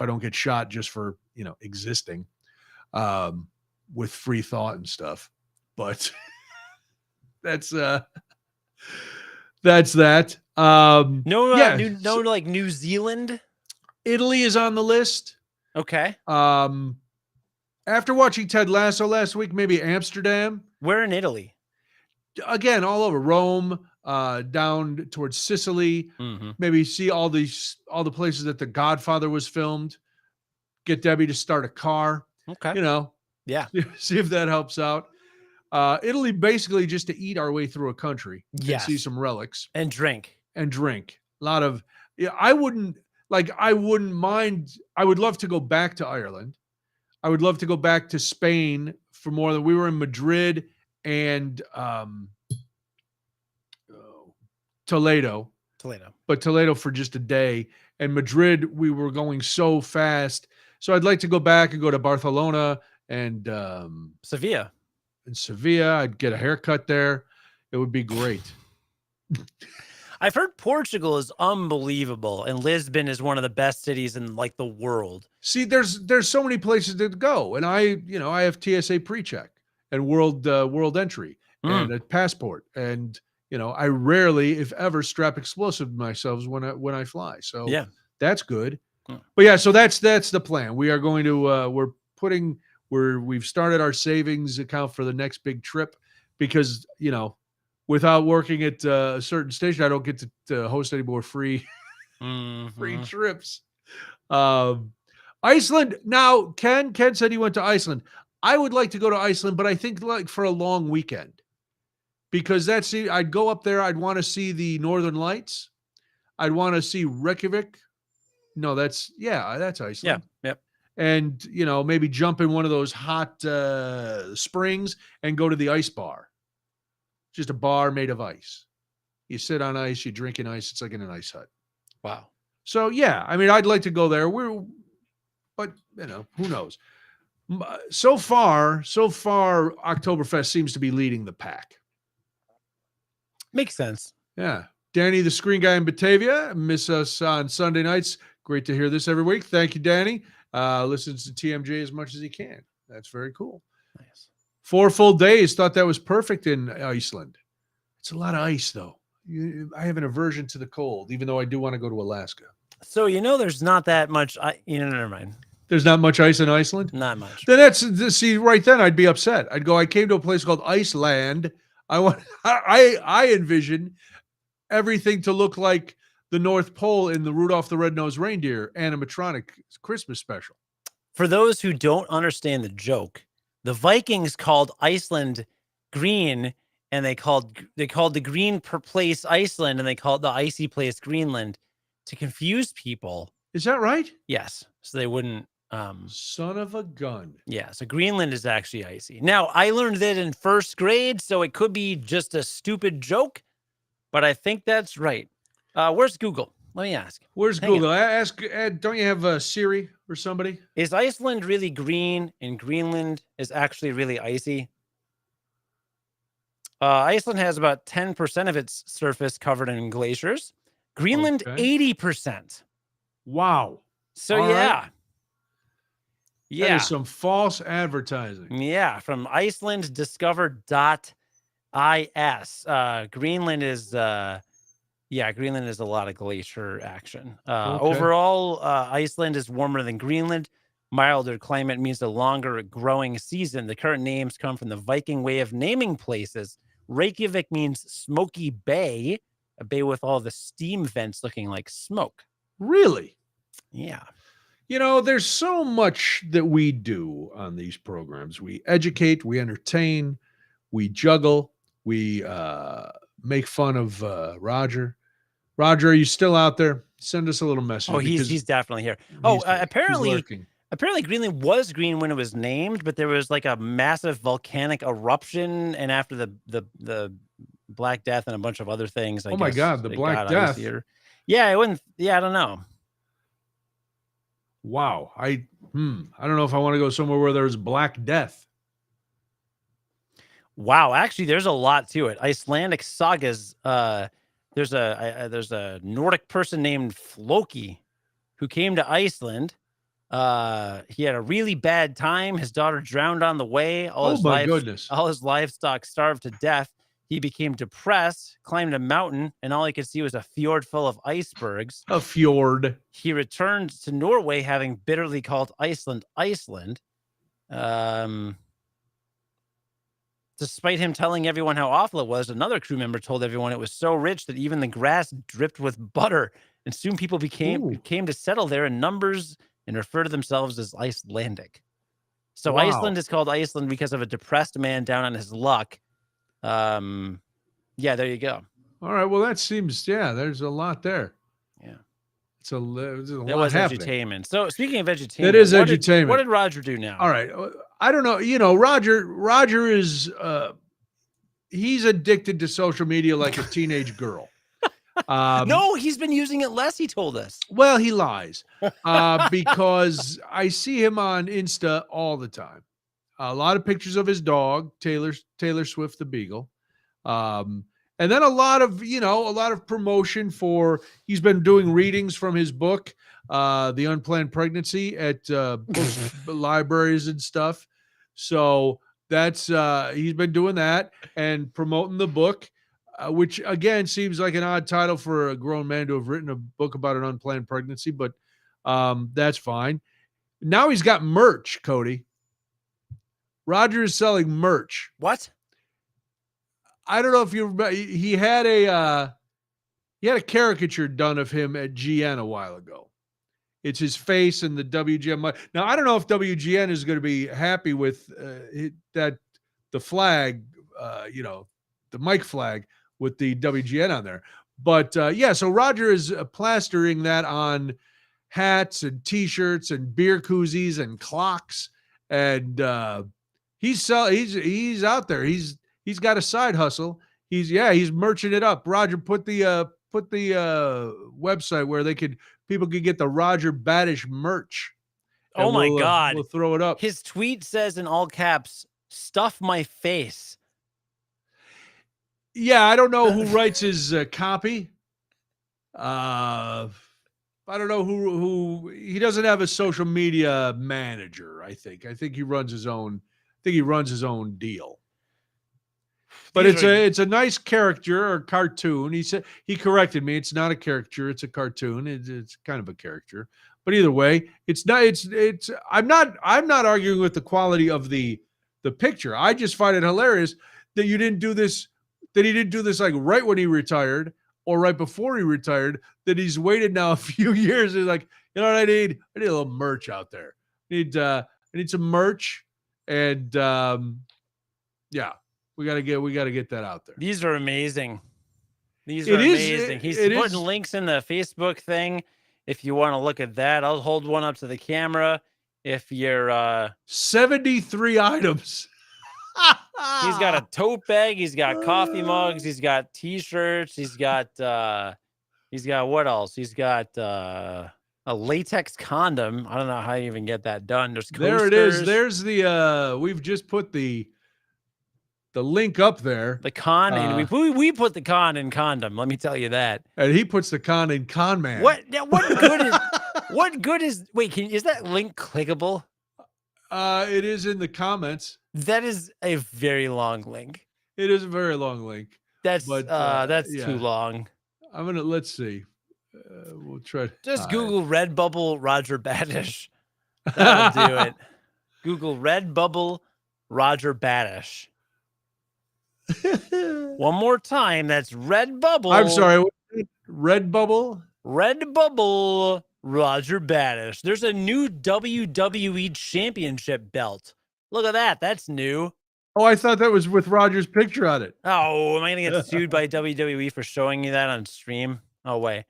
don't get shot just for, existing with free thought and stuff. But that's that. Like New Zealand? Italy is on the list. Okay. After watching Ted Lasso last week, maybe Amsterdam. Where in Italy? Again, all over Rome, down towards Sicily. Mm-hmm. Maybe see all the places that The Godfather was filmed. Get Debbie to start a car. Okay. Yeah. See if that helps out. Italy, basically just to eat our way through a country. Yes. And see some relics. And drink. A lot of. I wouldn't mind. I would love to go back to Ireland. I would love to go back to Spain for more than we were in Madrid and Toledo. But Toledo for just a day. And Madrid, we were going so fast. So I'd like to go back and go to Barcelona and Sevilla. In Sevilla, I'd get a haircut there. It would be great. I've heard Portugal is unbelievable, and Lisbon is one of the best cities in the world. See, there's so many places to go, and I have TSA pre-check and world entry and a passport, and I rarely, if ever, strap explosive to myself when I fly. So yeah, that's good. But yeah, so that's the plan. We are going to we've started our savings account for the next big trip because without working at a certain station, I don't get to host any more free trips. Iceland. Now, Ken said he went to Iceland. I would like to go to Iceland, but I think for a long weekend, because I'd go up there. I'd want to see the Northern Lights. I'd want to see Reykjavik. No, that's Iceland. Yeah. Yep. And maybe jump in one of those hot springs and go to the ice bar. Just a bar made of ice. You sit on ice, you drink in ice. It's like in an ice hut. Wow. So yeah, I'd like to go there. But who knows? So far, Oktoberfest seems to be leading the pack. Makes sense. Yeah. Danny, the screen guy in Batavia, miss us on Sunday nights. Great to hear this every week. Thank you, Danny. Listens to TMJ as much as he can. That's very cool. Nice. 4 full days. Thought that was perfect in Iceland. It's a lot of ice, though. I have an aversion to the cold, even though I do want to go to Alaska. So, there's not that much. Never mind. There's not much ice in Iceland? Not much. Then see, right then I'd be upset. I'd go, I came to a place called Iceland. I envision everything to look like the North Pole in the Rudolph the Red-Nosed Reindeer animatronic Christmas special. For those who don't understand the joke, the Vikings called Iceland green, and they called the green place Iceland, and they called the icy place Greenland to confuse people. Is that right? Yes. So they wouldn't. Son of a gun. Yeah. So Greenland is actually icy. Now, I learned that in first grade, so it could be just a stupid joke, but I think that's right. Where's Google? Let me ask. Where's Google? Ask. Don't you have Siri or somebody? Is Iceland really green and Greenland is actually really icy? Iceland has about 10% of its surface covered in glaciers. Greenland, 80%. Wow. So, yeah. Yeah. That is some false advertising. Yeah. From IcelandDiscovered.is. Greenland is... Greenland is a lot of glacier action. Overall, Iceland is warmer than Greenland. Milder climate means a longer growing season. The current names come from the Viking way of naming places. Reykjavik means smoky bay, a bay with all the steam vents looking like smoke. Really? Yeah. There's so much that we do on these programs. We educate, we entertain, we juggle, we make fun of Roger. Roger, are you still out there? Send us a little message. Oh, he's definitely here. Apparently Greenland was green when it was named, but there was like a massive volcanic eruption, and after the Black Death and a bunch of other things. Oh my God, the Black Death. Yeah, it wouldn't. Yeah, I don't know. Wow, I don't know if I want to go somewhere where there's Black Death. Wow, actually, there's a lot to it. Icelandic sagas. There's a Nordic person named Floki who came to Iceland. He had a really bad time. His daughter drowned on the way. All his livestock starved to death. He became depressed, climbed a mountain, and all he could see was a fjord full of icebergs. A fjord. He returned to Norway, having bitterly called Iceland, Iceland. Despite him telling everyone how awful it was, another crew member told everyone it was so rich that even the grass dripped with butter. And soon people came to settle there in numbers and refer to themselves as Icelandic. So wow. Iceland is called Iceland because of a depressed man down on his luck. Yeah, there you go. All right. Well, that seems, there's a lot there. Yeah. There's a lot that was happening. Edutainment. So speaking of edutainment, it is edutainment. What did Roger do now? All right. I don't know. Roger is, he's addicted to social media like a teenage girl. No, he's been using it less, he told us. Well, he lies because I see him on Insta all the time. A lot of pictures of his dog, Taylor Swift, the Beagle. And then a lot of promotion for, he's been doing readings from his book, The Unplanned Pregnancy, at libraries and stuff. So that's, he's been doing that and promoting the book, which again seems like an odd title for a grown man to have written a book about an unplanned pregnancy, but that's fine. Now he's got merch, Cody. Roger is selling merch. What? I don't know if you remember. He had a caricature done of him at GN a while ago. It's his face and the WGN. Now I don't know if WGN is going to be happy with the flag, the mic flag with the WGN on there. But so Roger is plastering that on hats and T-shirts and beer koozies and clocks, and he's out there. He's got a side hustle. He's merching it up. Roger, put the website where people could get the Roger Badish merch. Oh my God. We'll throw it up. His tweet says in all caps, "Stuff my face." Yeah, I don't know who writes his copy. I I don't know who he doesn't have a social media manager. I think he runs his own. I think he runs his own deal. But it's a nice caricature or cartoon. He said he corrected me. It's not a caricature. It's a cartoon. It's kind of a caricature. But either way, it's not. It's. I'm not arguing with the quality of the picture. I just find it hilarious that you didn't do this. That he didn't do this like right when he retired or right before he retired. That he's waited now a few years. He's like, you know what I need? I need a little merch out there. I need some merch, and yeah. We gotta get that out there. These are amazing. These are amazing. He's putting links in the Facebook thing. If you want to look at that, I'll hold one up to the camera. If you're 73 items. He's got a tote bag. He's got coffee mugs. He's got T-shirts. He's got what else? He's got a latex condom. I don't know how you even get that done. There's coasters. There it is. There's the we've just put the link up there. The con, and we put the con in condom. Let me tell you that. And he puts the con in con man. What good is? What good is? Wait, is that link clickable? It is in the comments. That is a very long link. It is a very long link. That's too long. Let's see. We'll try to just Google Redbubble Roger Badish. That'll do it. Google Redbubble Roger Badish. One more time. That's Redbubble. I'm sorry. Redbubble? Redbubble Roger Badish. There's a new WWE Championship belt. Look at that. That's new. Oh, I thought that was with Roger's picture on it. Oh, am I going to get sued by WWE for showing you that on stream? Oh, wait.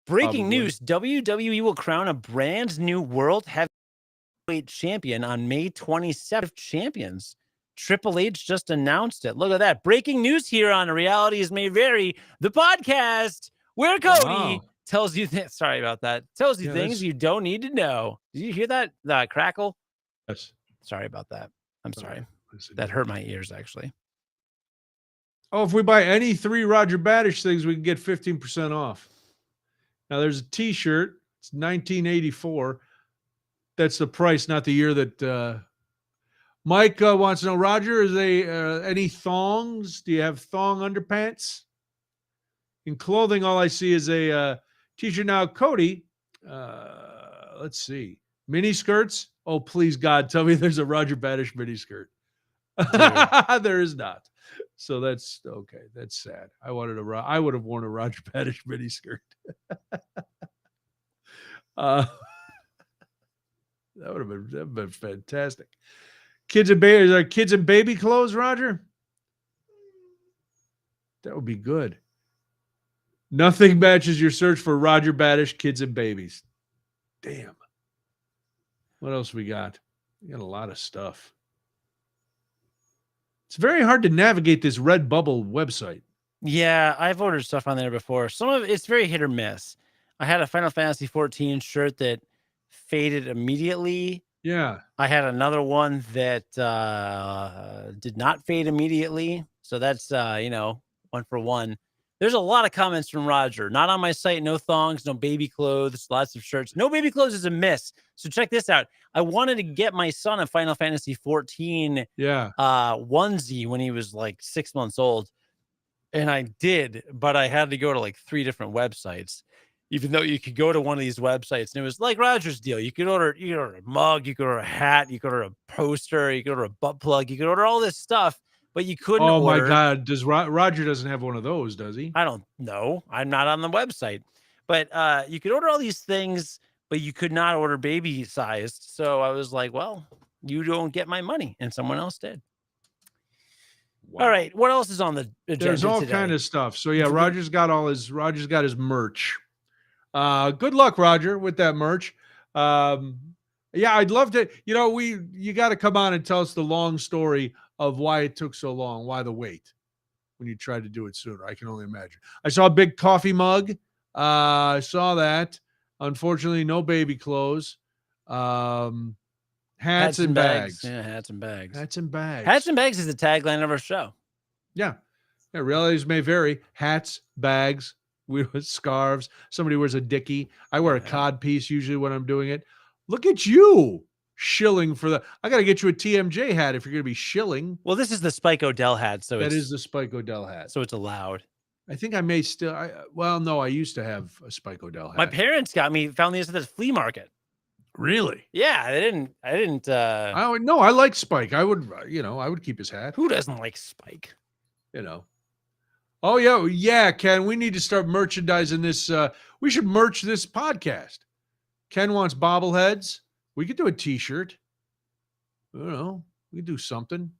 Breaking news. WWE will crown a brand new World Heavyweight Champion on May 27th. Champions. Triple H just announced it. Look at that. Breaking news here on Realities May Vary, the podcast where Cody tells you sorry about that. Tells you things you don't need to know. Did you hear that crackle? Yes. Sorry about that. I'm sorry. That hurt my ears, actually. Oh, if we buy any 3 Roger Badish things, we can get 15% off. Now, there's a T-shirt. It's $19.84. That's the price, not the year that Mike wants to know, Roger, is any thongs? Do you have thong underpants? In clothing, all I see is a T-shirt. Now, Cody, let's see. Mini skirts? Oh, please, God, tell me there's a Roger Badish mini skirt. There is not. So that's okay. That's sad. I would have worn a Roger Badish mini skirt. That would have been fantastic. Kids and babies, are kids and baby clothes, Roger? That would be good. Nothing matches your search for Roger Badish kids and babies. Damn. What else we got? We got a lot of stuff. It's very hard to navigate this Redbubble website. Yeah, I've ordered stuff on there before. Some of it's very hit or miss. I had a Final Fantasy 14 shirt that faded immediately. Yeah. I had another one that did not fade immediately. So that's, 1 for 1. There's a lot of comments from Roger. Not on my site. No thongs, no baby clothes, lots of shirts. No baby clothes is a miss. So check this out. I wanted to get my son a Final Fantasy 14 onesie when he was like 6 months old. And I did, but I had to go to like 3 different websites. Even though you could go to one of these websites and it was like Roger's deal. You could order a mug, you could order a hat, you could order a poster, you could order a butt plug, you could order all this stuff, but you couldn't order. My God. Roger doesn't have one of those, does he? I don't know. I'm not on the website. But you could order all these things, but you could not order baby sized. So I was like, well, you don't get my money. And someone else did. Wow. All right. What else is on the agenda? There's all kind of stuff. So yeah, Roger's got his merch. Good luck, Roger, with that merch. Yeah, I'd love to, you got to come on and tell us the long story of why it took so long, why the wait when you tried to do it sooner. I can only imagine. I saw a big coffee mug. I saw that. Unfortunately, no baby clothes. Hats and bags. Yeah, hats and bags. Hats and bags. Hats and bags is the tagline of our show. Yeah. Yeah, realities may vary. Hats, bags, We wear scarves. Somebody wears a dickie. I wear a cod piece usually when I'm doing it. Look at you shilling for the. I got to get you a TMJ hat if you're going to be shilling. Well, this is the Spike O'Dell hat, so that is the Spike O'Dell hat. So it's allowed. I think I may still. Well, no, I used to have a Spike O'Dell hat. My parents found these at the flea market. Really? Yeah, I didn't. No, I like Spike. I would, I would keep his hat. Who doesn't like Spike? Oh yeah, Ken. We need to start merchandising this. We should merch this podcast. Ken wants bobbleheads. We could do a T-shirt. I don't know. We could do something.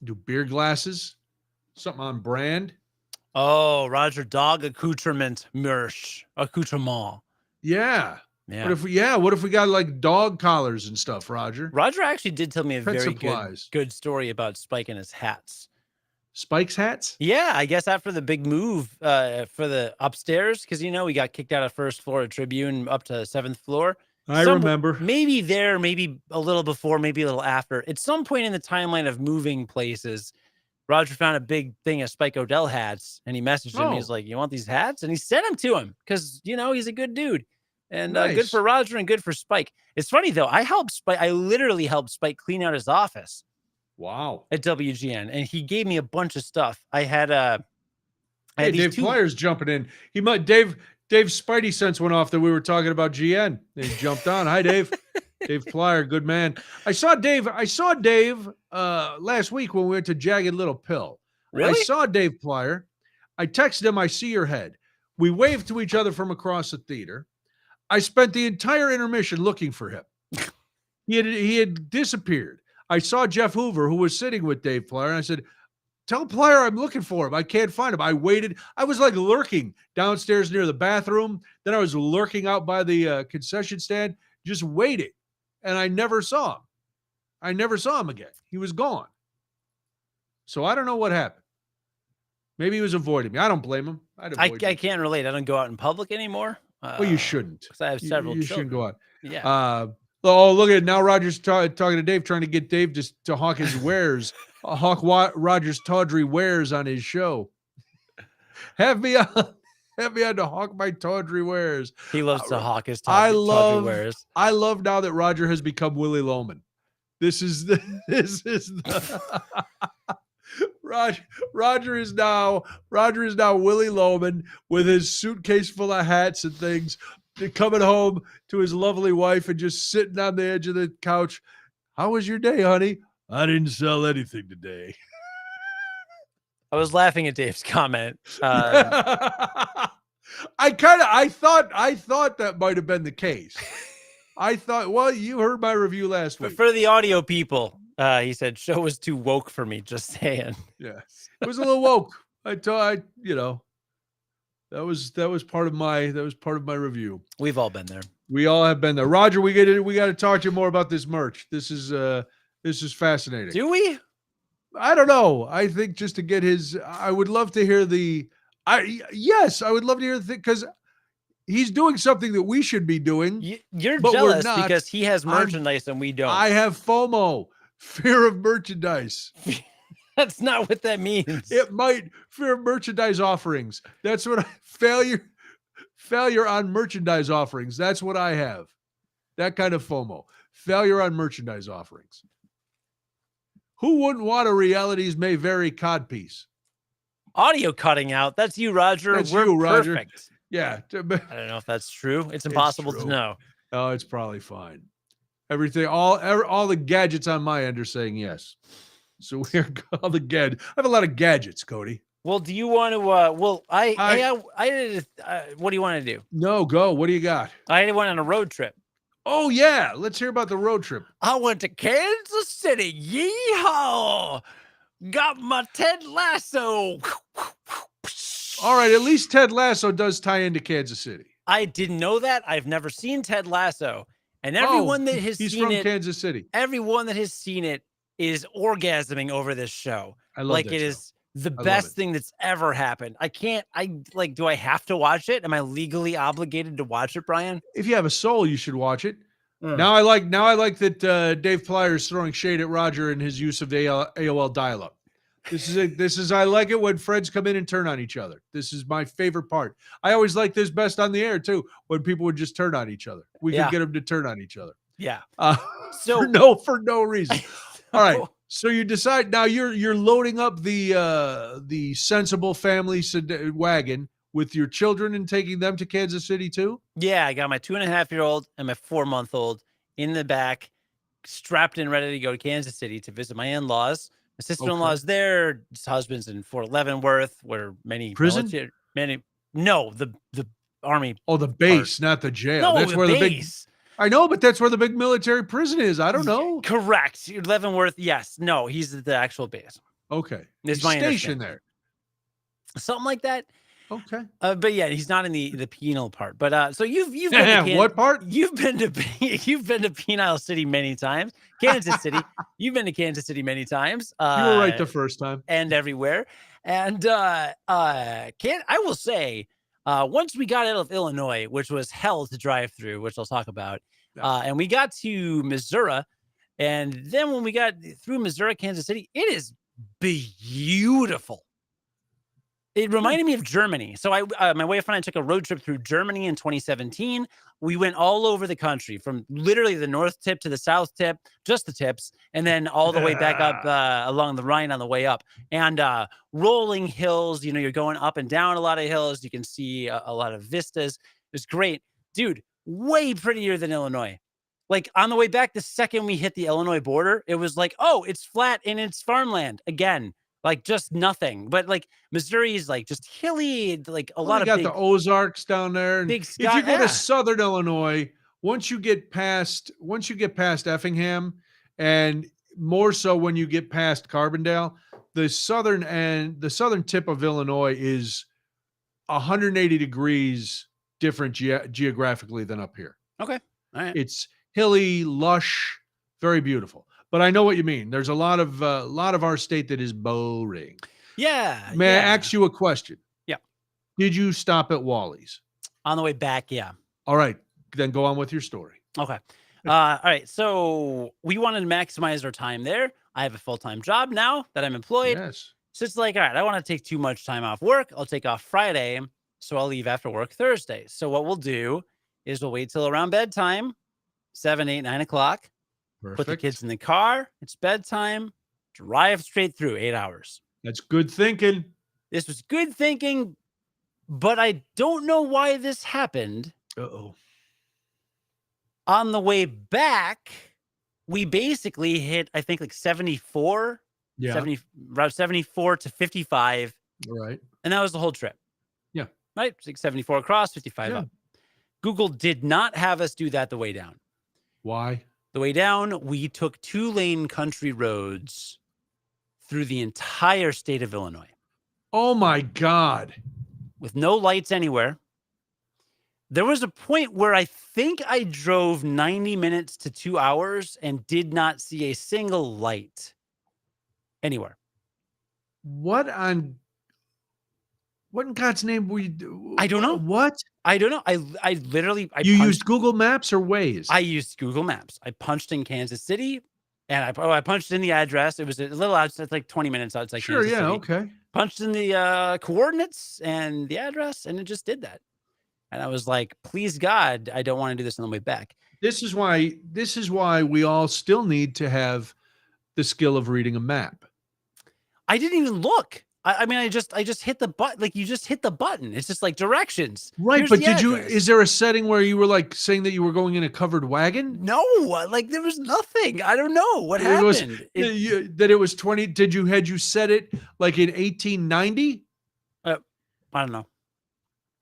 Do beer glasses. Something on brand. Oh, Roger, dog accoutrement merch. Accoutrement. Yeah. What if we got like dog collars and stuff, Roger? Roger actually did tell me a very good story about Spike and his hats. Spike's hats? Yeah, I guess after the big move for the upstairs, because we got kicked out of first floor at Tribune up to 7th floor. I remember. Maybe there, maybe a little before, maybe a little after. At some point in the timeline of moving places, Roger found a big thing of Spike O'Dell hats, and he messaged him. He's like, "You want these hats?" And he sent them to him because he's a good dude, and good for Roger and good for Spike. It's funny though. I literally helped Spike clean out his office. Wow. At WGN, and he gave me a bunch of stuff. I had Dave Flyers jumping in. Dave's Spidey sense went off that we were talking about GN. And he jumped on. Hi, Dave. Dave Flyer, good man. I saw Dave last week when we went to Jagged Little Pill. Really? I saw Dave Flyer. I texted him, I see your head. We waved to each other from across the theater. I spent the entire intermission looking for him. He had disappeared. I saw Jeff Hoover, who was sitting with Dave Flyer, and I said, "Tell Flyer I'm looking for him. I can't find him." I waited. I was like lurking downstairs near the bathroom. Then I was lurking out by the concession stand, just waiting. And I never saw him. I never saw him again. He was gone. So I don't know what happened. Maybe he was avoiding me. I don't blame him. I can't relate. I don't go out in public anymore. Well, you shouldn't. Because I have several You children. shouldn't go out. Yeah. Look at it. Now Roger's talking to Dave, trying to get Dave to hawk his wares, Roger's tawdry wares on his show. Have me on to hawk my tawdry wares. He loves to hawk his tawdry wares. I love now that Roger has become Willie Loman. This is the Roger is now Willie Loman with his suitcase full of hats and things, coming home to his lovely wife and just sitting on the edge of the couch. "How was your day, honey?" "I didn't sell anything today." I was laughing at Dave's comment. I thought that might have been the case. I thought, well, you heard my review last week. But for the audio people, he said, "Show was too woke for me." Just saying. Yeah, it was a little woke. That was part of my review. We've all been there. We all have been there. Roger, we got to talk to you more about this merch. This is fascinating. Do we? I don't know. I think just to get I would love to hear I would love to hear because he's doing something that we should be doing. You're jealous because he has merchandise and we don't. I have FOMO, fear of merchandise. That's not what that means. It might. Fear of merchandise offerings. That's what failure on merchandise offerings. That's what I have. That kind of FOMO. Failure on merchandise offerings. Who wouldn't want a realities may vary codpiece? Audio cutting out. That's you, Roger. That's We're you, Roger. Perfect. Yeah. I don't know if that's true. It's impossible to know. Oh, it's probably fine. Everything, all the gadgets on my end are saying yes. So we're all the gadgets. I have a lot of gadgets, Cody. Well, do you want to? What do you want to do? No, go. What do you got? I went on a road trip. Oh yeah, let's hear about the road trip. I went to Kansas City. Yeehaw! Got my Ted Lasso. All right, at least Ted Lasso does tie into Kansas City. I didn't know that. I've never seen Ted Lasso, and everyone that has he's seen from it, Kansas City. Everyone that has seen it is orgasming over this show. I love it is the best thing that's ever happened. Do I have to watch it? Am I legally obligated to watch it, Brian? If you have a soul, you should watch it. Now I like that Dave Flyer is throwing shade at Roger and his use of the AOL dial-up. I like it when friends come in and turn on each other. This is my favorite part. I always like this best on the air too, when people would just turn on each other. We could get them to turn on each other. Yeah. For no reason. All right. So you decide now you're loading up the sensible family wagon with your children and taking them to Kansas City too? Yeah, I got my 2.5-year-old and my 4-month-old in the back, strapped in, ready to go to Kansas City to visit my in-laws. My sister-in-law's there. His husband's in Fort Leavenworth, where many prison, the Army. Oh, the base, not the jail. No, that's where base. the big. I know, but that's where the big military prison is. I don't know. Correct, Leavenworth. Yes, no, he's at the actual base. Okay, he's stationed there. Something like that. Okay. But yeah, he's not in the penal part. But so you've been to what part? You've been to Penile City many times. Kansas City. You've been to Kansas City many times. You were right the first time. And everywhere. And I will say, once we got out of Illinois, which was hell to drive through, which I'll talk about, and we got to Missouri, and then when we got through Missouri, Kansas City, it is beautiful. It reminded me of Germany. So my wife and I took a road trip through Germany in 2017. We went all over the country, from literally the north tip to the south tip, just the tips, and then all the way back up along the Rhine on the way up. And rolling hills, you're going up and down a lot of hills. You can see a lot of vistas. It was great. Dude, way prettier than Illinois. Like, on the way back, the second we hit the Illinois border, it was like, oh, it's flat and it's farmland again. Like, just nothing. But like, Missouri is like just hilly, like lot of got the Ozarks down there. And big sky. If you go to Southern Illinois, once you get past Effingham, and more so when you get past Carbondale, the southern tip of Illinois is 180 degrees different geographically than up here. Okay. All right. It's hilly, lush, very beautiful. But I know what you mean. There's a lot of our state that is boring. Yeah. May I ask you a question? Yeah. Did you stop at Wally's? On the way back, yeah. All right. Then go on with your story. Okay. All right. So we wanted to maximize our time there. I have a full-time job now that I'm employed. Yes. So it's like, all right, I want to take too much time off work. I'll take off Friday, so I'll leave after work Thursday. So what we'll do is we'll wait till around bedtime, 7, 8, 9 o'clock. Perfect. Put the kids in the car. It's bedtime. Drive straight through 8 hours. That's good thinking. This was good thinking, but I don't know why this happened. Uh-oh. On the way back, we basically hit, I think, like 74. Yeah. 74 to 55. Right. And that was the whole trip. Yeah. Right? It's like 74 across, 55 up. Google did not have us do that the way down. Why? The way down, we took 2-lane country roads through the entire state of Illinois. Oh, my God. With no lights anywhere. There was a point where I think I drove 90 minutes to 2 hours and did not see a single light anywhere. What in God's name were you doing? I don't know. What? I don't know. I literally... used Google Maps or Waze? I used Google Maps. I punched in Kansas City, and I punched in the address. It was a little outside, like 20 minutes outside Kansas City. Okay. Punched in the coordinates and the address, and it just did that. And I was like, please, God, I don't want to do this on the way back. This is why we all still need to have the skill of reading a map. I didn't even look. I mean, I just hit the button. Like, you just hit the button. It's just like directions. Right. But is there a setting where you were like saying that you were going in a covered wagon? No, like there was nothing. I don't know what happened. That it was 20. Had you set it like in 1890? I don't know.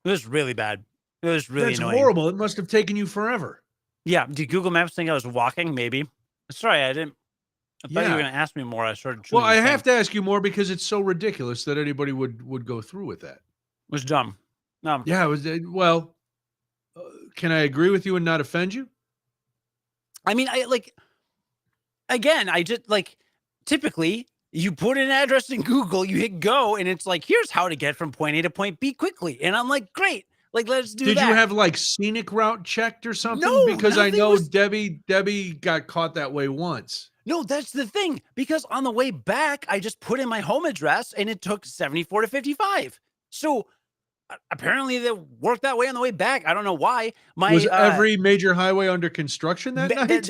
It was really bad. It was really annoying. That's horrible. It must have taken you forever. Yeah. Did Google Maps think I was walking? Maybe. Sorry, I didn't. I thought you were going to ask me more. I started. Well, I have to ask you more because it's so ridiculous that anybody would go through with that. It was dumb. Yeah, it was. Well, can I agree with you and not offend you? I mean, I just typically you put an address in Google, you hit go, and it's like, here's how to get from point A to point B quickly. And I'm like, great. Like, let's do that. Did you have like scenic route checked or something? No, because I know Debbie got caught that way once. No, that's the thing. Because on the way back, I just put in my home address and it took 74 to 55. So apparently they worked that way on the way back. I don't know why. Was every major highway under construction that night?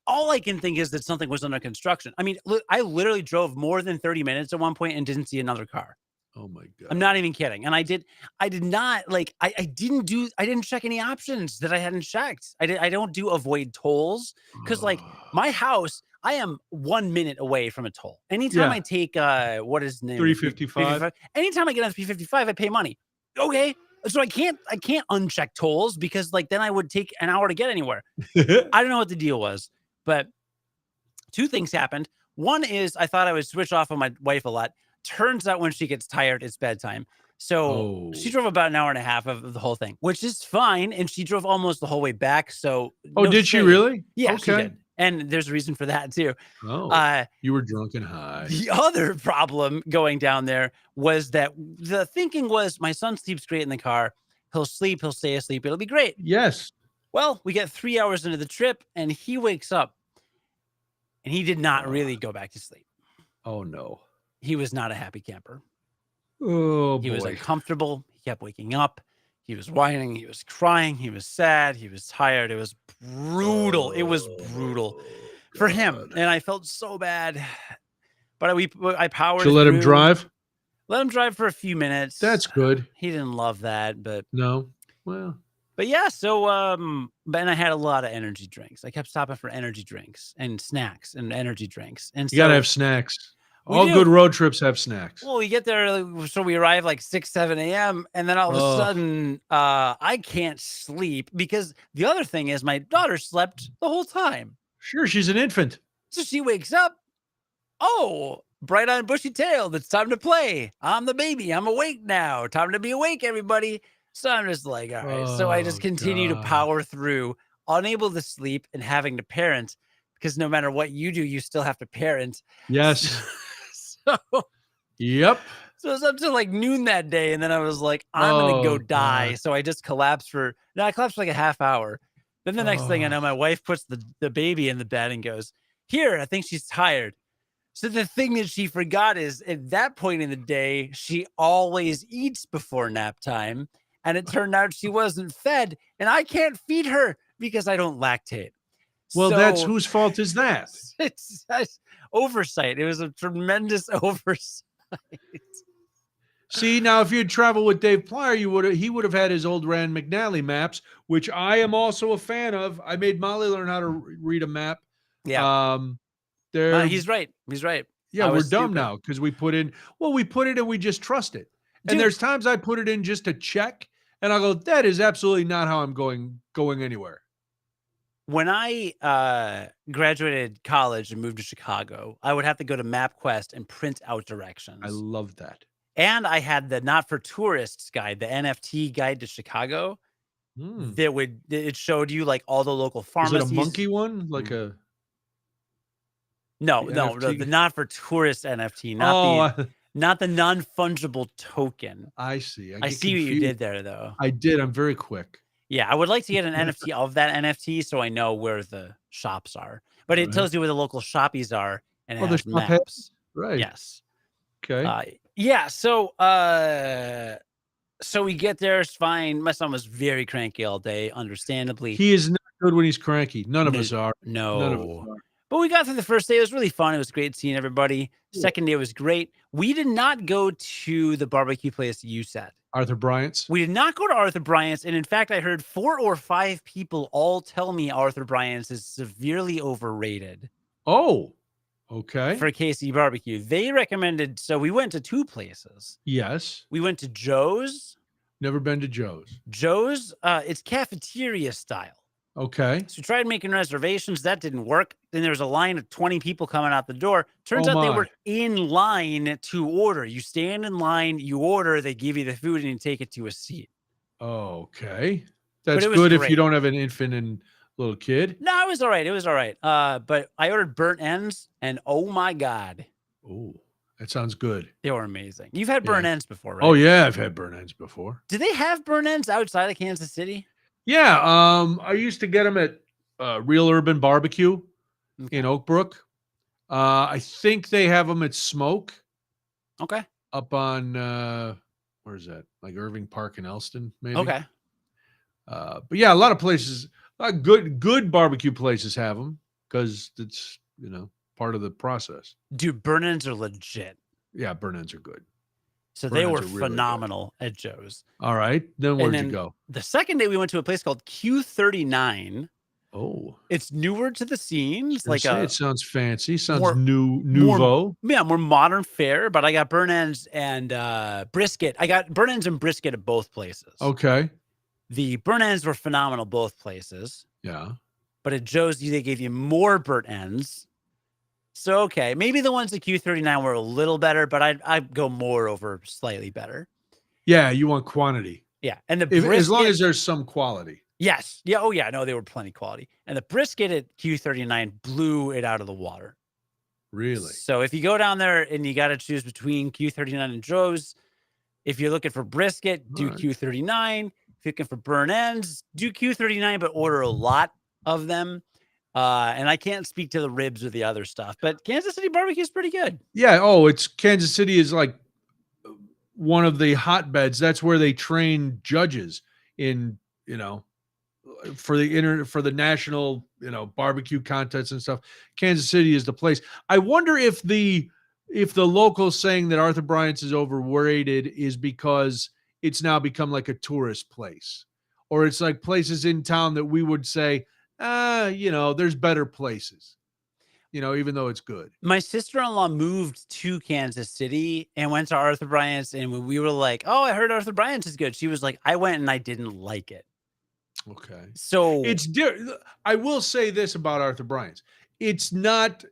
All I can think is that something was under construction. I mean, I literally drove more than 30 minutes at one point and didn't see another car. Oh my God. I'm not even kidding. And I did not like, I didn't check any options that I hadn't checked. I don't do avoid tolls because like my house, I am 1 minute away from a toll. Anytime I take, what is the name? 355. Anytime I get on 355, I pay money. Okay. So I can't uncheck tolls because like then I would take an hour to get anywhere. I don't know what the deal was, but two things happened. One is I thought I would switch off on my wife a lot. Turns out when she gets tired, it's bedtime. So she drove about an hour and a half of the whole thing, which is fine. And she drove almost the whole way back. So did she really? Yeah, she did. And there's a reason for that too. You were drunk and high. The other problem going down there was that the thinking was my son sleeps great in the car. He'll sleep. He'll stay asleep. It'll be great. Yes. Well, we get 3 hours into the trip and he wakes up and he did not really go back to sleep. Oh no. He was not a happy camper. Oh, he was uncomfortable. He kept waking up. He was whining. He was crying. He was sad. He was tired. It was brutal. It was brutal for him. And I felt so bad. But I powered through. Let him drive? Let him drive for a few minutes. That's good. He didn't love that, but no. Well. But yeah, so and I had a lot of energy drinks. I kept stopping for energy drinks and snacks and energy drinks. And you gotta have snacks. All good road trips have snacks. Well, we get there, so we arrive like 6, 7 a.m. And then all of a sudden, I can't sleep because the other thing is my daughter slept the whole time. Sure, she's an infant. So she wakes up. Oh, bright-eyed, bushy-tailed. It's time to play. I'm the baby. I'm awake now. Time to be awake, everybody. So I'm just like, all right. So I just continue to power through, unable to sleep and having to parent because no matter what you do, you still have to parent. Yes. So, yep. So it was up to like noon that day. And then I was like, I'm going to go die. God. So I just collapsed for like a half hour. Then the next thing I know, my wife puts the baby in the bed and goes, here, I think she's tired. So the thing that she forgot is at that point in the day, she always eats before nap time. And it turned out she wasn't fed and I can't feed her because I don't lactate. Well, that's whose fault is that? It's oversight. It was a tremendous oversight. See, now if you'd traveled with Dave Plyer, he would have had his old Rand McNally maps, which I am also a fan of. I made Molly learn how to read a map. Yeah. He's right. He's right. Yeah, we're dumb now because we put it and we just trust it. And there's times I put it in just to check and I go, that is absolutely not how I'm going anywhere. When I graduated college and moved to Chicago, I would have to go to MapQuest and print out directions. I love that. And I had the Not for Tourists guide, the NFT guide to Chicago. It showed you like all the local pharmacies. Is it a monkey one? Like a No, the Not for Tourists NFT, not the non-fungible token. I see. I see what you did there, though. I did. I'm very quick. Yeah, I would like to get an NFT of that NFT so I know where the shops are. But it tells you where the local shoppies are and it has maps. Right. Yes. Okay. Yeah. So we get there. It's fine. My son was very cranky all day, understandably. He is not good when he's cranky. None of us are. No. None of us are. But we got through the first day. It was really fun. It was great seeing everybody. Second day was great. We did not go to the barbecue place you said. Arthur Bryant's? We did not go to Arthur Bryant's. And in fact, I heard 4 or 5 people all tell me Arthur Bryant's is severely overrated. Oh, okay. For KC barbecue. They recommended, so we went to 2 places. Yes. We went to Joe's. Never been to Joe's. Joe's, it's cafeteria style. Okay. So we tried making reservations. That didn't work. Then there was a line of 20 people coming out the door. Turns out they were in line to order. You stand in line, you order, they give you the food, and you take it to a seat. Okay. That's good if you don't have an infant and little kid. No, it was all right. It was all right. But I ordered burnt ends, and oh my God. Oh, that sounds good. They were amazing. You've had burnt ends before, right? Oh, yeah, I've had burnt ends before. Do they have burnt ends outside of Kansas City? Yeah, I used to get them at Real Urban Barbecue in Oak Brook. I think they have them at Smoke. Okay. Up on where is that? Like Irving Park in Elston, maybe. Okay. But yeah, a lot of places, good barbecue places have them because it's part of the process. Dude, burn-ins are legit. Yeah, burn-ins are good. So Burn-ins they were are really phenomenal at Joe's. All right, then where'd you go? The second day we went to a place called Q39. Oh, it's newer to the scene. It's like it sounds fancy. Sounds more, nouveau. More modern fare. But I got burn ends and brisket. I got burn ends and brisket at both places. Okay. The burn ends were phenomenal both places. Yeah. But at Joe's, they gave you more burnt ends. So okay, maybe the ones at Q39 were a little better, but I'd go more over slightly better. Yeah, you want quantity. Yeah, and the brisket, as long as there's some quality. Yes. Yeah. Oh, yeah. No, they were plenty quality. And the brisket at Q39 blew it out of the water. Really? So if you go down there and you got to choose between Q39 and Joe's, if you're looking for brisket, do Q39. If you're looking for burn ends, do Q39, but order a lot of them. And I can't speak to the ribs or the other stuff, but Kansas City barbecue is pretty good. Yeah. Oh, Kansas City is like one of the hotbeds. That's where they train judges in, for the national, barbecue contests and stuff. Kansas City is the place. I wonder if the locals saying that Arthur Bryant's is overrated is because it's now become like a tourist place, or it's like places in town that we would say, there's better places, even though it's good. My sister-in-law moved to Kansas City and went to Arthur Bryant's, and when we were like, "Oh, I heard Arthur Bryant's is good," she was like, "I went and I didn't like it." Okay. So it's I will say this about Arthur Bryant's. It's not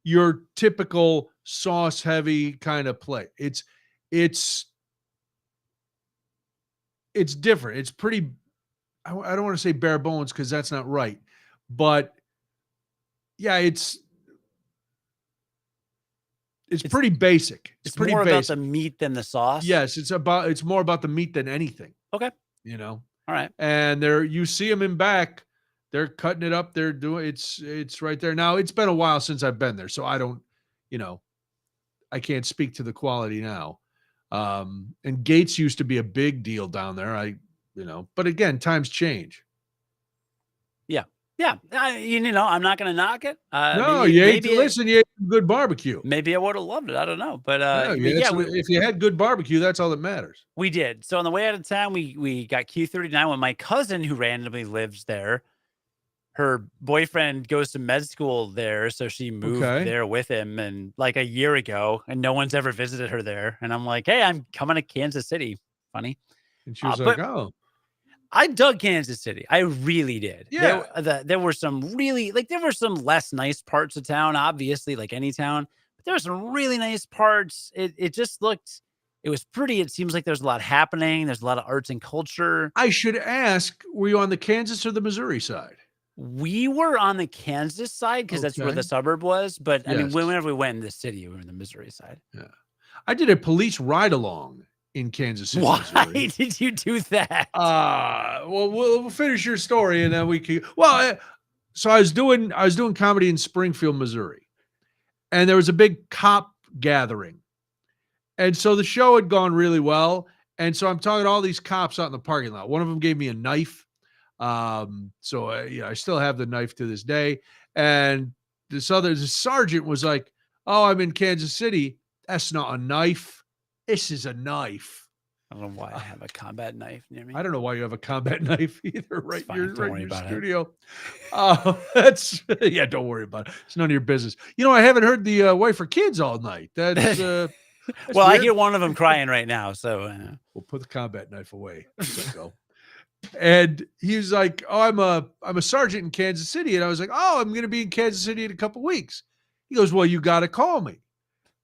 your typical sauce heavy kind of play. It's different. It's pretty, I don't want to say bare bones because that's not right. But yeah, it's pretty basic. It's pretty more basic. about the meat than the sauce. Yes, it's more about the meat than anything. Okay. All right. And you see them in back, they're cutting it up. They're doing it's right there. Now it's been a while since I've been there, so I don't, I can't speak to the quality now. And Gates used to be a big deal down there. But again, times change. Yeah. Yeah. I'm not going to knock it. No, you ate good barbecue. Maybe I would have loved it. I don't know. But if you had good barbecue, that's all that matters. We did. So on the way out of town, we got Q39 when my cousin, who randomly lives there, her boyfriend goes to med school there. So she moved there with him and like a year ago, and no one's ever visited her there. And I'm like, hey, I'm coming to Kansas City. Funny. And she was like, oh. I dug Kansas City. I really did. Yeah. There were some really, there were some less nice parts of town, obviously, like any town, but there were some really nice parts. It just looked, it was pretty. It seems like there's a lot happening. There's a lot of arts and culture. I should ask, were you on the Kansas or the Missouri side? We were on the Kansas side because that's where the suburb was. But I mean, whenever we went in the city, we were in the Missouri side. Yeah. I did a police ride along in Kansas City. Why Missouri. did you do that? Well, we'll finish your story and then we can. Well, so I was doing comedy in Springfield, Missouri, and there was a big cop gathering, and so the show had gone really well, and so I'm talking to all these cops out in the parking lot. One of them gave me a knife, so I still have the knife to this day. And the sergeant was like, "Oh, I'm in Kansas City. That's not a knife. This is a knife." I don't know why I have a combat knife near me. I don't know why you have a combat knife either. Right in your studio. Don't worry about it. It's none of your business. I haven't heard the wife or kids all night. That's well, weird. I hear one of them crying right now. So we'll put the combat knife away. Go. And he's like, "Oh, I'm a sergeant in Kansas City," and I was like, "Oh, I'm going to be in Kansas City in a couple weeks." He goes, "Well, you got to call me,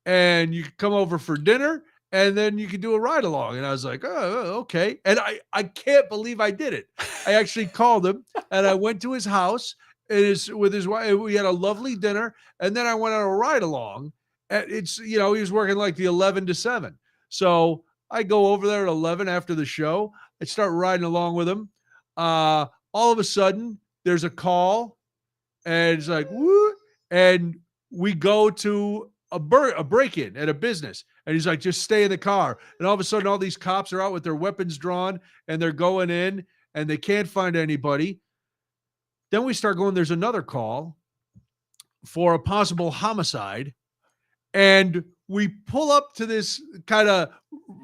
and you can come over for dinner." And then you can do a ride along. And I was like, oh, okay. And I can't believe I did it. I actually called him and I went to his house with his wife. We had a lovely dinner. And then I went on a ride along. And he was working like the 11 to 7. So I go over there at 11 after the show. I start riding along with him. All of a sudden there's a call and it's like, woo. And we go to a break-in at a business, and he's like, just stay in the car. And all of a sudden, all these cops are out with their weapons drawn, and they're going in, and they can't find anybody. Then we start going, there's another call for a possible homicide, and we pull up to this kind of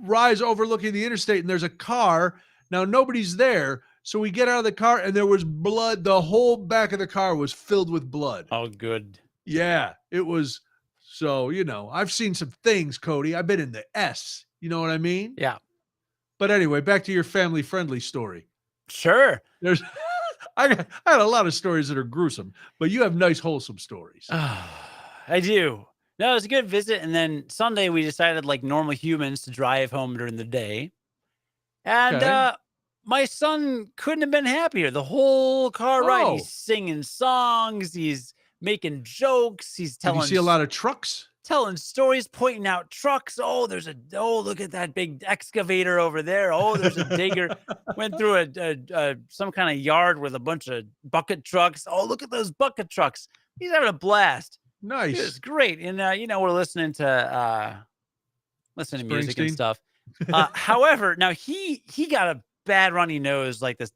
rise overlooking the interstate, and there's a car. Now nobody's there, so we get out of the car, and there was blood. The whole back of the car was filled with blood. Oh, good. Yeah, it was. So, I've seen some things, Cody. I've been in the S. You know what I mean? Yeah. But anyway, back to your family-friendly story. Sure. There's I had a lot of stories that are gruesome, but you have nice, wholesome stories. I do. No, it was a good visit. And then Sunday, we decided, like normal humans, to drive home during the day. And my son couldn't have been happier. The whole car ride, he's singing songs. He's making jokes. He's telling. Did you see a lot of trucks? Telling stories, pointing out trucks. Oh, look at that big excavator over there. Oh, there's a digger. Went through a some kind of yard with a bunch of bucket trucks. Oh, look at those bucket trucks. He's having a blast. Nice. It was great. And we're listening to music and stuff. However, now he got a bad runny nose like this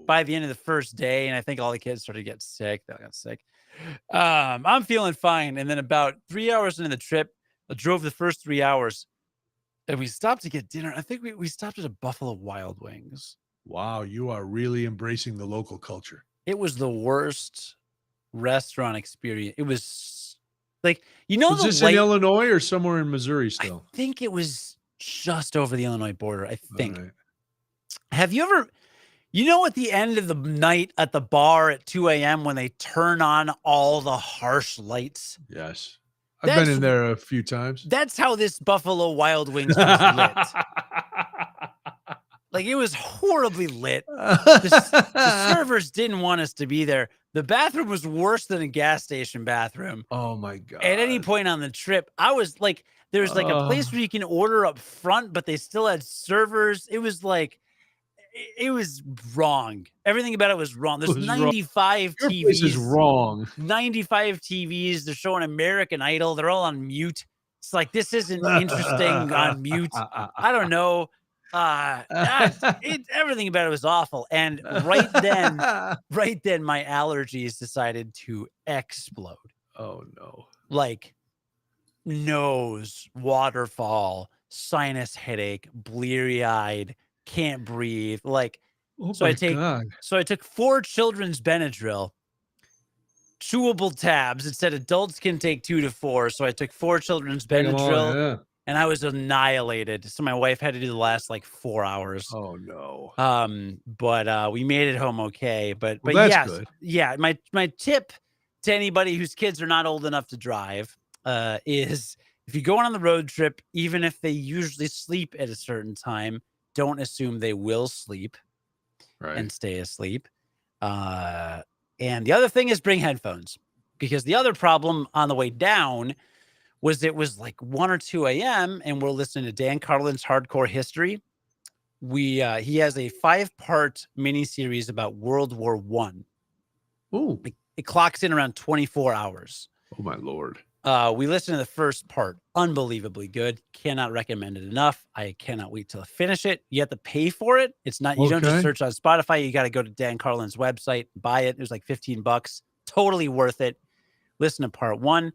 by the end of the first day, and I think all the kids started to get sick. They got sick. I'm feeling fine. And then about 3 hours into the trip, I drove the first 3 hours, and we stopped to get dinner. I think we stopped at a Buffalo Wild Wings. Wow, you are really embracing the local culture. It was the worst restaurant experience. It was like, was this in Illinois or somewhere in Missouri still? I think it was just over the Illinois border, I think. Right. Have you ever... at the end of the night at the bar at 2 a.m. when they turn on all the harsh lights? Yes. I've been in there a few times. That's how this Buffalo Wild Wings was lit. Like, it was horribly lit. The servers didn't want us to be there. The bathroom was worse than a gas station bathroom. Oh, my God. At any point on the trip, I was like, there's like a place where you can order up front, but they still had servers. It was like... It was wrong. Everything about it was wrong. There's 95 wrong. TVs. Your place is wrong. 95 TVs. They're showing American Idol. They're all on mute. It's like, this isn't interesting on mute. I don't know. Everything about it was awful. And right then, my allergies decided to explode. Oh, no. Like nose, waterfall, sinus headache, bleary-eyed, can't breathe. Like, so I took 4 children's Benadryl, chewable tabs. It said adults can take 2 to 4. So I took 4 children's Benadryl, and I was annihilated. So my wife had to do the last like 4 hours. Oh no. But we made it home okay. But that's yes, good. Yeah. My tip to anybody whose kids are not old enough to drive is, if you're going on the road trip, even if they usually sleep at a certain time, don't assume they will sleep and stay asleep. And the other thing is, bring headphones, because the other problem on the way down was it was like 1 or 2 a.m. and we're listening to Dan Carlin's Hardcore History. He has a 5-part miniseries about World War I. Oh, it clocks in around 24 hours. Oh my Lord. We listened to the first part. Unbelievably good. Cannot recommend it enough. I cannot wait to finish it. You have to pay for it. It's not, you don't just search on Spotify. You got to go to Dan Carlin's website, buy it. It was like $15. Totally worth it. Listen to part 1.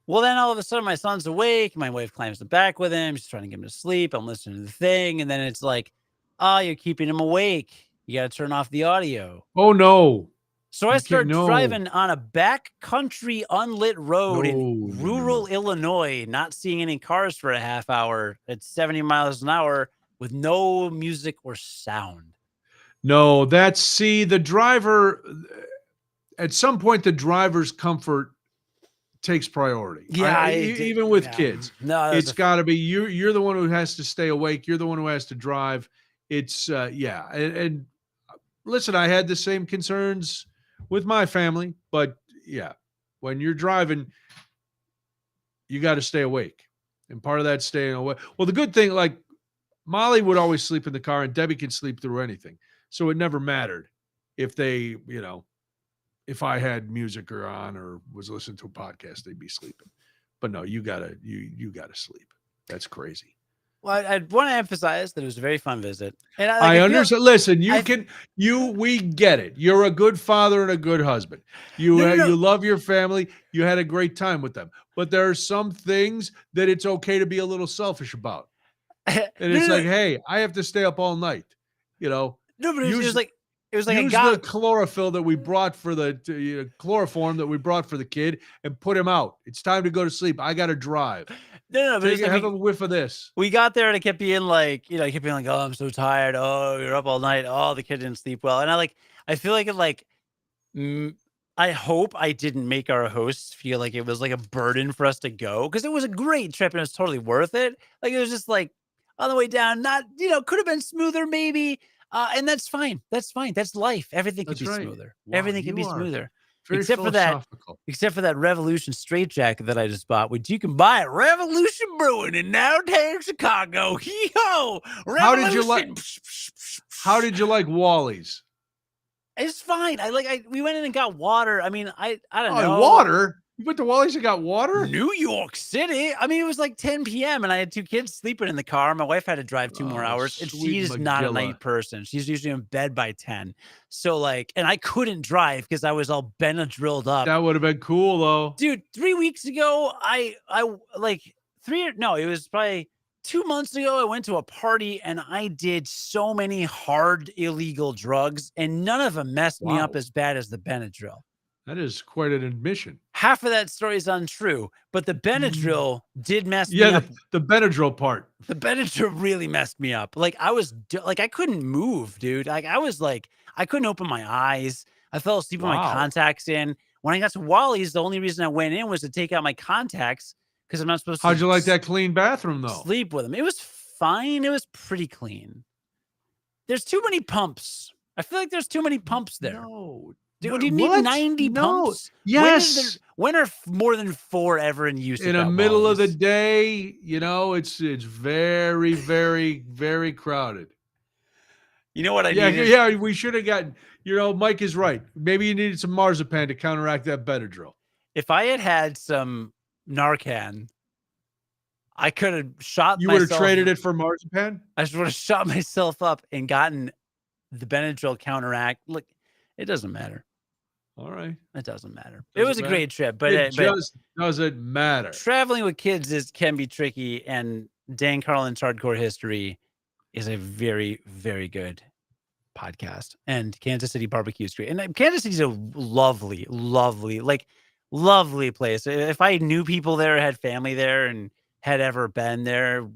Well, then all of a sudden my son's awake. My wife climbs the back with him. She's trying to get him to sleep. I'm listening to the thing. And then it's like, oh, you're keeping him awake. You got to turn off the audio. Oh, no. So I started driving on a backcountry unlit road in rural Illinois, not seeing any cars for a half hour at 70 miles an hour with no music or sound. No, the driver, at some point, the driver's comfort takes priority. Yeah. Even with kids. No, it's got to be, you're the one who has to stay awake. You're the one who has to drive. It's, And listen, I had the same concerns with my family, but yeah, when you're driving, you got to stay awake. And part of that staying awake. Well, the good thing, like Molly would always sleep in the car and Debbie can sleep through anything. So it never mattered if they, if I had music on or was listening to a podcast, they'd be sleeping. But no, you gotta sleep. That's crazy. Well, I want to emphasize that it was a very fun visit, and I understand. Listen, we get it. You're a good father and a good husband. You love your family. You had a great time with them. But there are some things that it's okay to be a little selfish about. And it's like, hey, I have to stay up all night. No, but it was like the chlorophyll that we brought for the chloroform that we brought for the kid and put him out. It's time to go to sleep. I got to drive. No, but have a whiff of this. We got there and it kept being like, oh, I'm so tired. Oh, you're up all night. Oh, the kid didn't sleep well. And I feel like I hope I didn't make our hosts feel like it was like a burden for us to go, because it was a great trip and it was totally worth it. Like, it was just like on the way down, not, could have been smoother maybe. And that's fine. That's fine. That's life. Everything can be smoother. Wow, everything can be smoother. Except for that Revolution straitjacket that I just bought, which you can buy at Revolution Brewing in downtown Chicago. Yo, Revolution. How did you like Wally's? It's fine. We went in and got water. I mean, I don't know. Water? You went to Wally's and got water? New York City. I mean, it was like 10 p.m. and I had 2 kids sleeping in the car. My wife had to drive 2 more hours, and she's not a night person. She's usually in bed by 10. So and I couldn't drive because I was all Benadrylled up. That would have been cool though. Dude, 3 weeks ago, it was probably 2 months ago, I went to a party and I did so many hard illegal drugs, and none of them messed me up as bad as the Benadryl. That is quite an admission. Half of that story is untrue, but the Benadryl did mess me up. The Benadryl part. The Benadryl really messed me up. I couldn't move, dude. I couldn't open my eyes. I fell asleep with my contacts in. When I got to Wally's, the only reason I went in was to take out my contacts, because I'm not supposed to. How'd you like that clean bathroom, though? Sleep with them. It was fine. It was pretty clean. There's too many pumps. I feel like there's too many pumps there. No. Dude, do you need 90 pumps? Yes. When are more than 4 ever in use? In the middle of the day, it's very, very, very crowded. You know what I needed? Yeah, we should have gotten, Mike is right. Maybe you needed some marzipan to counteract that Benadryl. If I had some Narcan, I could have shot myself. You would have traded it for marzipan? I just would have shot myself up and gotten the Benadryl counteract. Look, it doesn't matter. All right. It doesn't matter. It was a great trip, but it just doesn't matter. Traveling with kids can be tricky, and Dan Carlin's Hardcore History is a very, very good podcast. And Kansas City Barbecue Street. And Kansas City's a lovely, lovely, lovely place. If I knew people there, had family there, and had ever been there,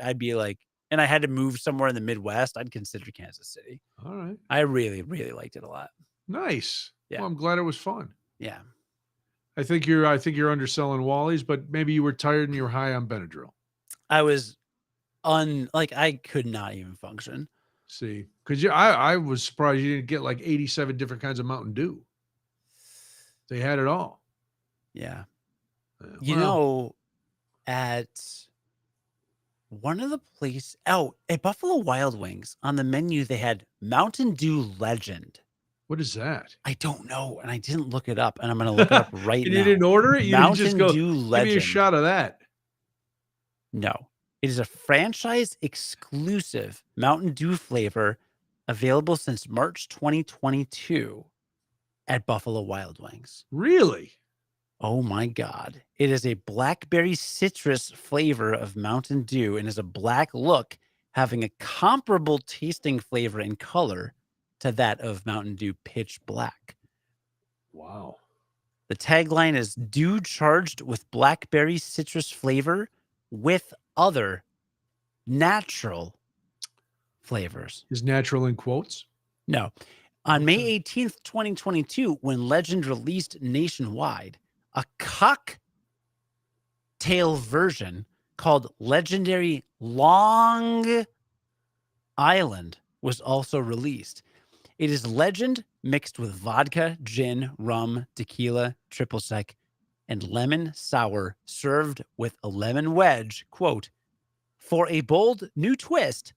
I'd be like, and I had to move somewhere in the Midwest, I'd consider Kansas City. All right. I really, really liked it a lot. Nice. Yeah. Well, I'm glad it was fun. Yeah. I think you're underselling Wally's, but maybe you were tired and you were high on Benadryl. I was I could not even function. See, because I was surprised you didn't get 87 different kinds of Mountain Dew. They had it all. Yeah. At one of the places at Buffalo Wild Wings, on the menu, they had Mountain Dew Legend. What is that? I don't know, and I didn't look it up, and I'm going to look it up right now. You didn't order it? You Mountain didn't just go, Dew Legend. Give me a shot of that. No. It is a franchise exclusive Mountain Dew flavor, available since March 2022 at Buffalo Wild Wings. Really? Oh my God. It is a blackberry citrus flavor of Mountain Dew and is a black look, having a comparable tasting flavor and color to that of Mountain Dew Pitch Black. Wow. The tagline is Dew charged with blackberry citrus flavor with other natural flavors. Is natural in quotes? No. On May 18th, 2022, when Legend released nationwide, a cocktail version called Legendary Long Island was also released. It is Legend mixed with vodka, gin, rum, tequila, triple sec, and lemon sour, served with a lemon wedge, quote, for a bold new twist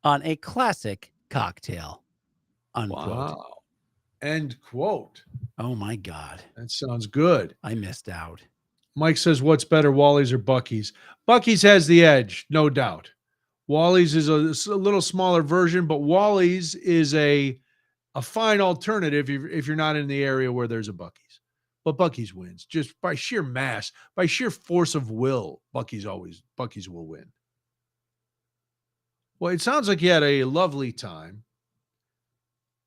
on a classic cocktail, unquote. Wow. End quote. Oh my God. That sounds good. I missed out. Mike says, what's better, Wally's or Bucky's? Bucky's has the edge, no doubt. Wally's is a little smaller version, but Wally's is a fine alternative if you're not in the area where there's a Bucky's. But Bucky's wins just by sheer mass, by sheer force of will. Bucky's will win. Well, it sounds like you had a lovely time.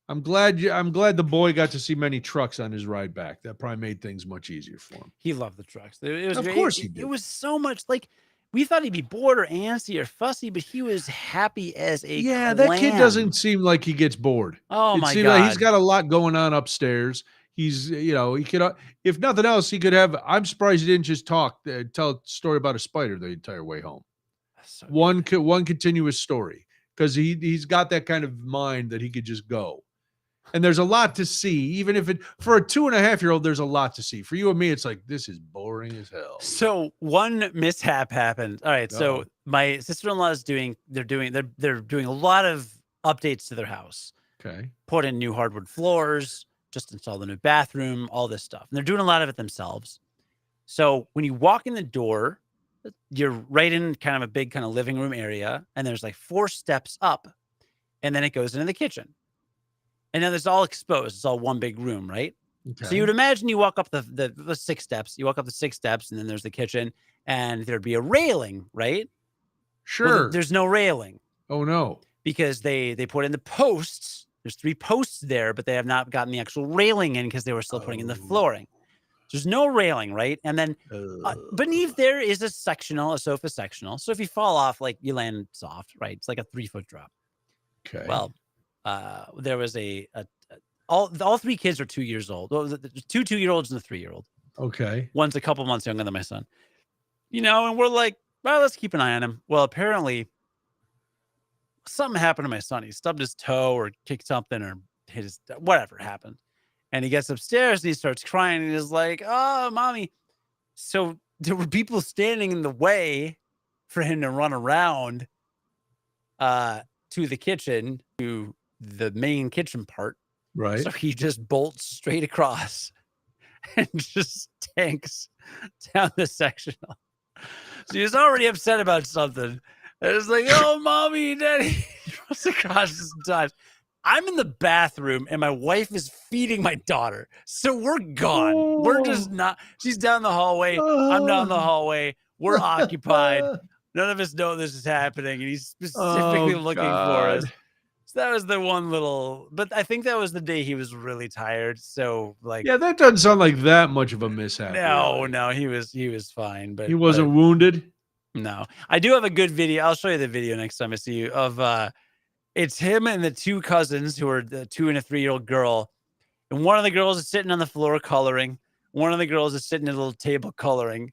I'm glad the boy got to see many trucks on his ride back. That probably made things much easier for him. He loved the trucks. It was of great. course he did. It was so much like we thought he'd be bored or antsy or fussy, but he was happy as a clam. That kid doesn't seem like he gets bored. Oh my God. Like he's got a lot going on upstairs. He's, he could, if nothing else, he could have. I'm surprised he didn't just tell a story about a spider the entire way home. So one continuous story, because he's got that kind of mind that he could just go. And there's a lot to see, even if for a 2.5-year-old, there's a lot to see. For you and me, it's like, this is boring as hell. So one mishap happened. All right. So my sister-in-law is they're doing a lot of updates to their house. Okay. Put in new hardwood floors, just installed a new bathroom, all this stuff. And they're doing a lot of it themselves. So when you walk in the door, you're right in kind of a big kind of living room area. And there's like 4 steps up, and then it goes into the kitchen. And then it's all exposed. It's all one big room, right? Okay. So you would imagine you walk up the 6 steps. You walk up the 6 steps, and then there's the kitchen, and there'd be a railing, right? Sure. Well, there's no railing. Oh, no. Because they put in the posts. There's 3 posts there, but they have not gotten the actual railing in because they were still putting in the flooring. There's no railing, right? And then beneath there is a sofa sectional. So if you fall off, like you land soft, right? It's like a 3-foot drop. Okay. Well, there was all 3 kids are 2 years old. Well, 2 2-year-olds and a 3-year-old. Okay. One's a couple months younger than my son. And we're like, well, let's keep an eye on him. Well, apparently something happened to my son. He stubbed his toe or kicked something or hit his whatever happened. And he gets upstairs and he starts crying and he's like, oh, mommy. So there were people standing in the way for him to run around to the kitchen, to the main kitchen part. Right. So he just bolts straight across and just tanks down the sectional. So he was already upset about something. And it's like, oh, mommy, daddy. He runs across this time. I'm in the bathroom and my wife is feeding my daughter. So we're gone. Oh. We're just not. She's down the hallway. I'm down the hallway. We're occupied. None of us know this is happening. And he's specifically looking for us. So that was the one little, but I think that was the day he was really tired. So yeah, that doesn't sound like that much of a mishap. No, he was fine, but he wasn't wounded. No, I do have a good video. I'll show you the video next time I see you of, it's him and the 2 cousins who are the 2 and a 3-year-old girl. And one of the girls is sitting on the floor coloring. One of the girls is sitting at a little table coloring.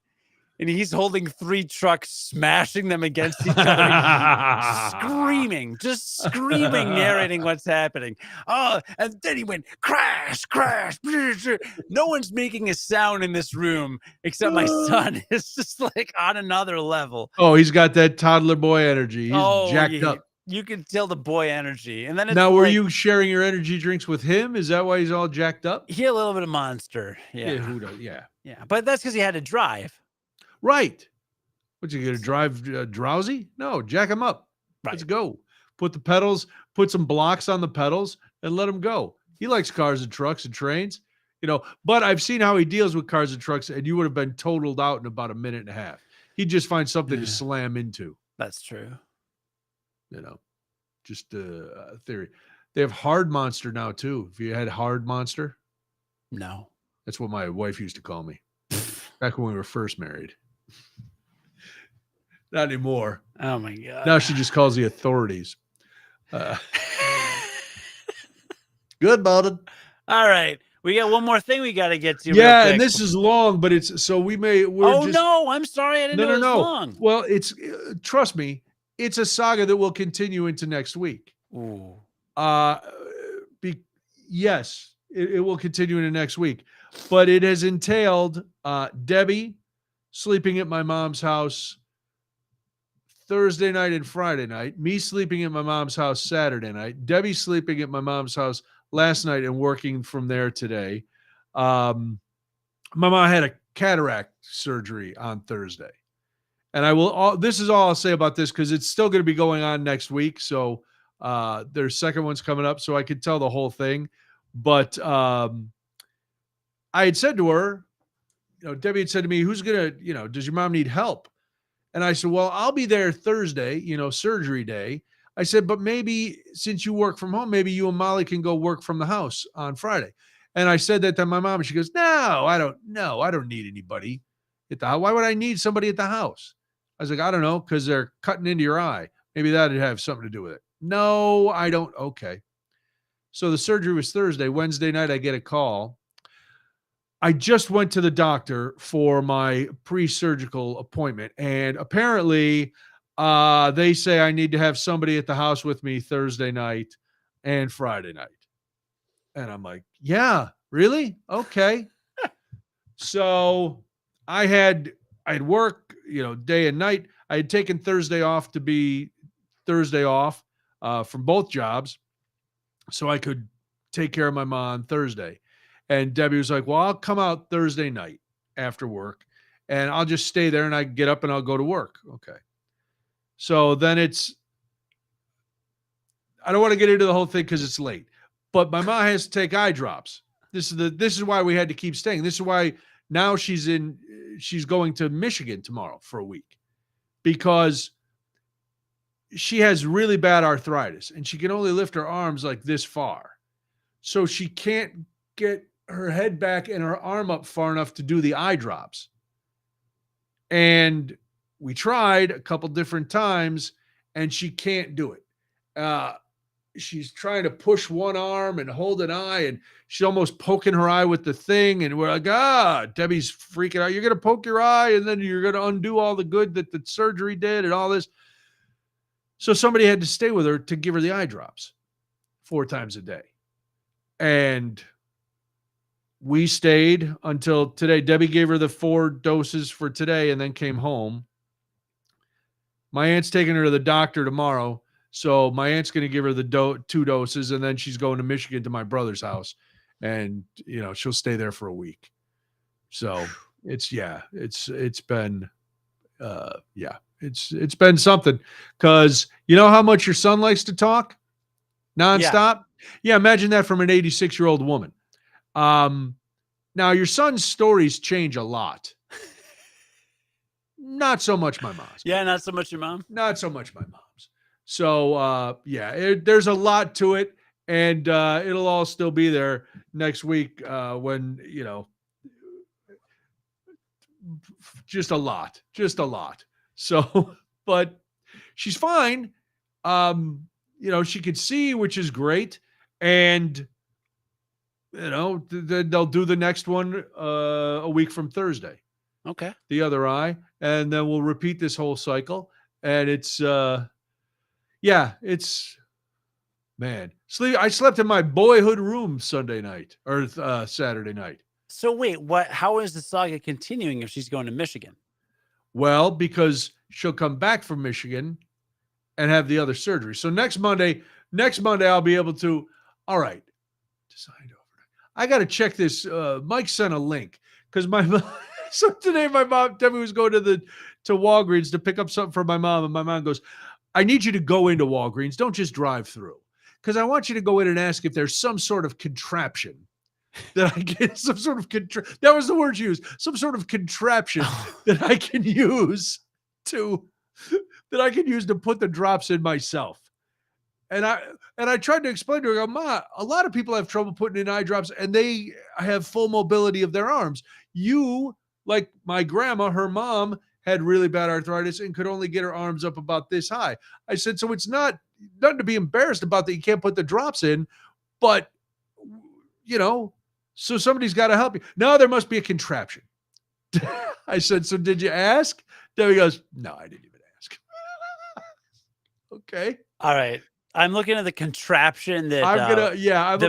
And he's holding 3 trucks, smashing them against each other, just screaming, narrating what's happening. Oh, and then he went crash, crash. No one's making a sound in this room except my son. It's just like on another level. Oh, he's got that toddler boy energy. He's jacked up. You can tell the boy energy. And then now, were you sharing your energy drinks with him? Is that why he's all jacked up? He had a little bit of Monster. Yeah. Who does? Yeah. Yeah. But that's because he had to drive. Right. What, you gonna drive drowsy? No, jack him up. Right. Let's go. Put some blocks on the pedals and let him go. He likes cars and trucks and trains, but I've seen how he deals with cars and trucks, and you would have been totaled out in about a minute and a half. He'd just find something to slam into. That's true. Just a theory. They have Hard Monster now too. Have you had Hard Monster? No. That's what my wife used to call me back when we were first married. Not anymore. Oh my God. Now she just calls the authorities. Good, Bowden. All right. We got one more thing we got to get to. Yeah, and this is long, but it's so we may. No, I'm sorry. I didn't know it was long. Well, trust me, it's a saga that will continue into next week. Ooh. Yes, it will continue into next week, but it has entailed Debbie sleeping at my mom's house Thursday night and Friday night, me sleeping at my mom's house Saturday night, Debbie sleeping at my mom's house last night and working from there today. My mom had a cataract surgery on Thursday. And this is all I'll say about this because it's still going to be going on next week. So their second one's coming up, so I could tell the whole thing. But I had said to her, Debbie had said to me, who's going to, does your mom need help? And I said, well, I'll be there Thursday, surgery day. I said, but maybe since you work from home, maybe you and Molly can go work from the house on Friday. And I said that to my mom, and she goes, no, I don't need anybody at the house. Why would I need somebody at the house? I was like, I don't know, because they're cutting into your eye. Maybe that'd have something to do with it. No, I don't. Okay. So the surgery was Thursday. Wednesday night, I get a call. I just went to the doctor for my pre-surgical appointment, and apparently they say I need to have somebody at the house with me Thursday night and Friday night. And I'm like, yeah, really? Okay. So I'd work, day and night. I had taken Thursday off to be Thursday off from both jobs so I could take care of my mom on Thursday. And Debbie was like, well, I'll come out Thursday night after work and I'll just stay there and I get up and I'll go to work. Okay. So then I don't want to get into the whole thing because it's late, but my mom has to take eye drops. This is why we had to keep staying. This is why now she's going to Michigan tomorrow for a week because she has really bad arthritis and she can only lift her arms like this far. So she can't get her head back and her arm up far enough to do the eye drops. And we tried a couple different times and she can't do it. She's trying to push one arm and hold an eye and she's almost poking her eye with the thing. And we're like, Debbie's freaking out. You're going to poke your eye and then you're going to undo all the good that the surgery did and all this. So somebody had to stay with her to give her the eye drops 4 times a day. And we stayed until today. Debbie gave her the 4 doses for today and then came home. My aunt's taking her to the doctor tomorrow. So my aunt's going to give her the 2 doses and then she's going to Michigan to my brother's house and, she'll stay there for a week. So it's been, it's been something because you know how much your son likes to talk nonstop. Yeah. Imagine that from an 86-year-old woman. Now your son's stories change a lot. Not so much my mom's. Yeah. Not so much your mom. Not so much my mom's. So, there's a lot to it and, it'll all still be there next week, when, just a lot. So, but she's fine. She could see, which is great. And, they'll do the next one, a week from Thursday. Okay. The other eye. And then we'll repeat this whole cycle. And it's, man. I slept in my boyhood room Sunday night or Saturday night. So wait, how is the saga continuing if she's going to Michigan? Well, because she'll come back from Michigan and have the other surgery. So next Monday I'll be able to, all right, decide overnight. I got to check this. Mike sent a link because so today my mom, Debbie was going to Walgreens to pick up something for my mom. And my mom goes, I need you to go into Walgreens. Don't just drive through. Because I want you to go in and ask if there's some sort of contraption that I get, that was the word you used, some sort of contraption that I can use to put the drops in myself. And I tried to explain to her, Ma, a lot of people have trouble putting in eye drops and they have full mobility of their arms. You, like my grandma, her mom had really bad arthritis and could only get her arms up about this high. I said, so it's nothing to be embarrassed about that you can't put the drops in, but so somebody's got to help you. No, there must be a contraption. I said, so did you ask? Debbie goes, no, I didn't even ask. Okay. All right. I'm looking at the contraption that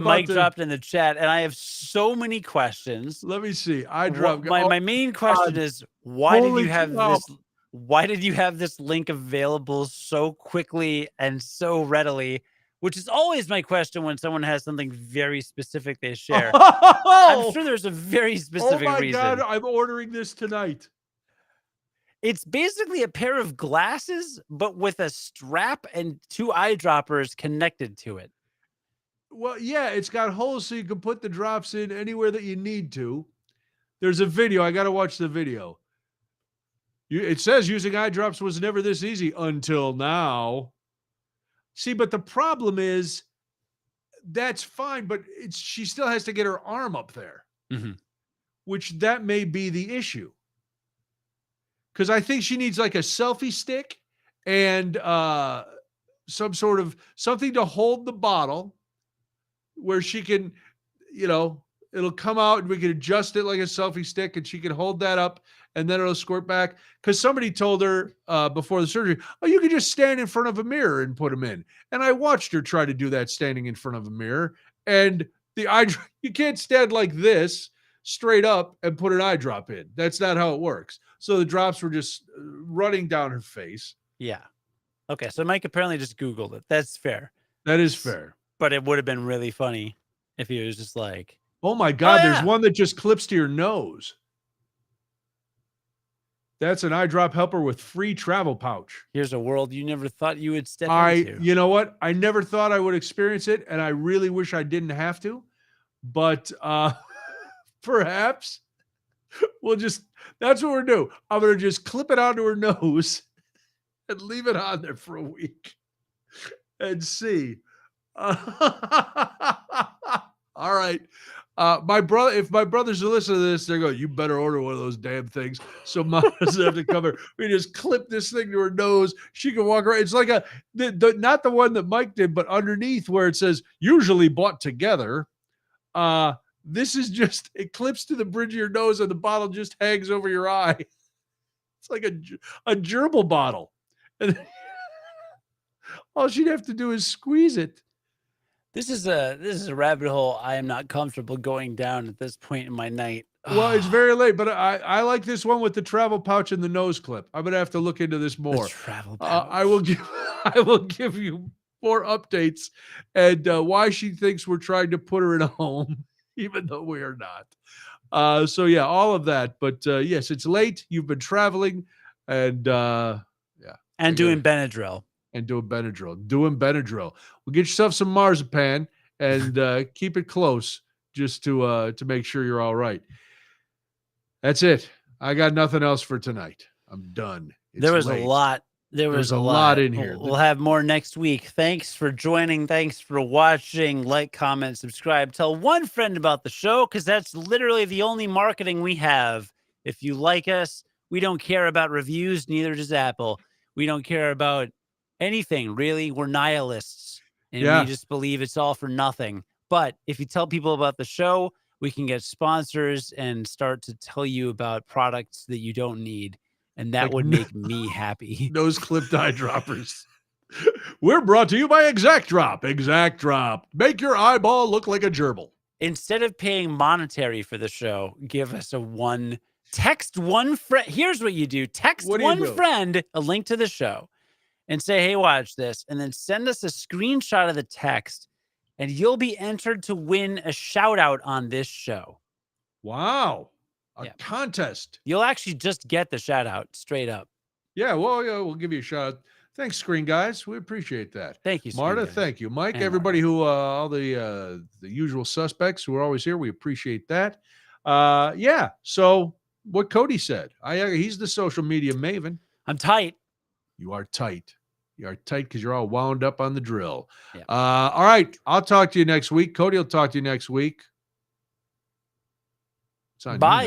Mike dropped in the chat, and I have so many questions. Let me see. My main question is, why did you have this? Why did you have this link available so quickly and so readily which is always my question when someone has something very specific they share. I'm sure there's a very specific reason. Oh my God, I'm ordering this tonight. It's basically a pair of glasses, but with a strap and 2 eyedroppers connected to it. Well, yeah, it's got holes so you can put the drops in anywhere that you need to. There's a video. I got to watch the video. It says using eye drops was never this easy until now. See, but the problem is that's fine, but she still has to get her arm up there, which that may be the issue. Because I think she needs like a selfie stick and some sort of something to hold the bottle where she can, it'll come out and we can adjust it like a selfie stick and she can hold that up and then it'll squirt back. Because somebody told her before the surgery, oh, you can just stand in front of a mirror and put them in. And I watched her try to do that standing in front of a mirror. And you can't stand like this straight up and put an eye drop in. That's not how it works. So the drops were just running down her face. Yeah. Okay. So Mike apparently just Googled it. That's fair. That is fair. But it would have been really funny if he was just like, oh my God, there's one that just clips to your nose. That's an eye drop helper with free travel pouch. Here's a world you never thought you would step into. You know what? I never thought I would experience it, and I really wish I didn't have to. But perhaps that's what we're doing. I'm going to just clip it onto her nose and leave it on there for a week and see. All right. If my brothers are listening to this, they're going, you better order one of those damn things. So mom doesn't have to cover. We just clip this thing to her nose. She can walk around. It's like not the one that Mike did, but underneath where it says usually bought together. This is just, it clips to the bridge of your nose and the bottle just hangs over your eye. It's like a gerbil bottle. And all she'd have to do is squeeze it. This is a rabbit hole I am not comfortable going down at this point in my night. Well, it's very late, but I like this one with the travel pouch and the nose clip. I'm gonna have to look into this more. The travel pouch. I will give you more updates and why she thinks we're trying to put her in a home, even though we are not. So yeah, all of that. But yes, it's late. You've been traveling, and doing Benadryl. And doing Benadryl. Well, get yourself some marzipan and keep it close just to make sure you're all right. That's it. I got nothing else for tonight. I'm done. There was late. A lot. There's a lot in here. We'll have more next week. Thanks for joining. Thanks for watching. Like, comment, subscribe. Tell one friend about the show because that's literally the only marketing we have. If you like us, we don't care about reviews. Neither does Apple. We don't care about anything, really. We're nihilists. And we just believe it's all for nothing. But if you tell people about the show, we can get sponsors and start to tell you about products that you don't need. And that would make me happy. Nose clipped eye droppers. We're brought to you by Exact Drop. Exact Drop. Make your eyeball look like a gerbil. Instead of paying monetary for the show, give us text one friend. Here's what you do. Text one friend a link to the show and say, hey, watch this. And then send us a screenshot of the text and you'll be entered to win a shout out on this show. Wow. A contest. You'll actually just get the shout out straight up. Yeah, well, we'll give you a shout out. Thanks, Screen Guys. We appreciate that. Thank you, Marta. Thank you, Mike. And everybody Marta. Who all the usual suspects who are always here. We appreciate that. So what Cody said. He's the social media maven. I'm tight. You are tight. You are tight because you're all wound up on the drill. Yeah. All right. I'll talk to you next week. Cody will talk to you next week. Bye.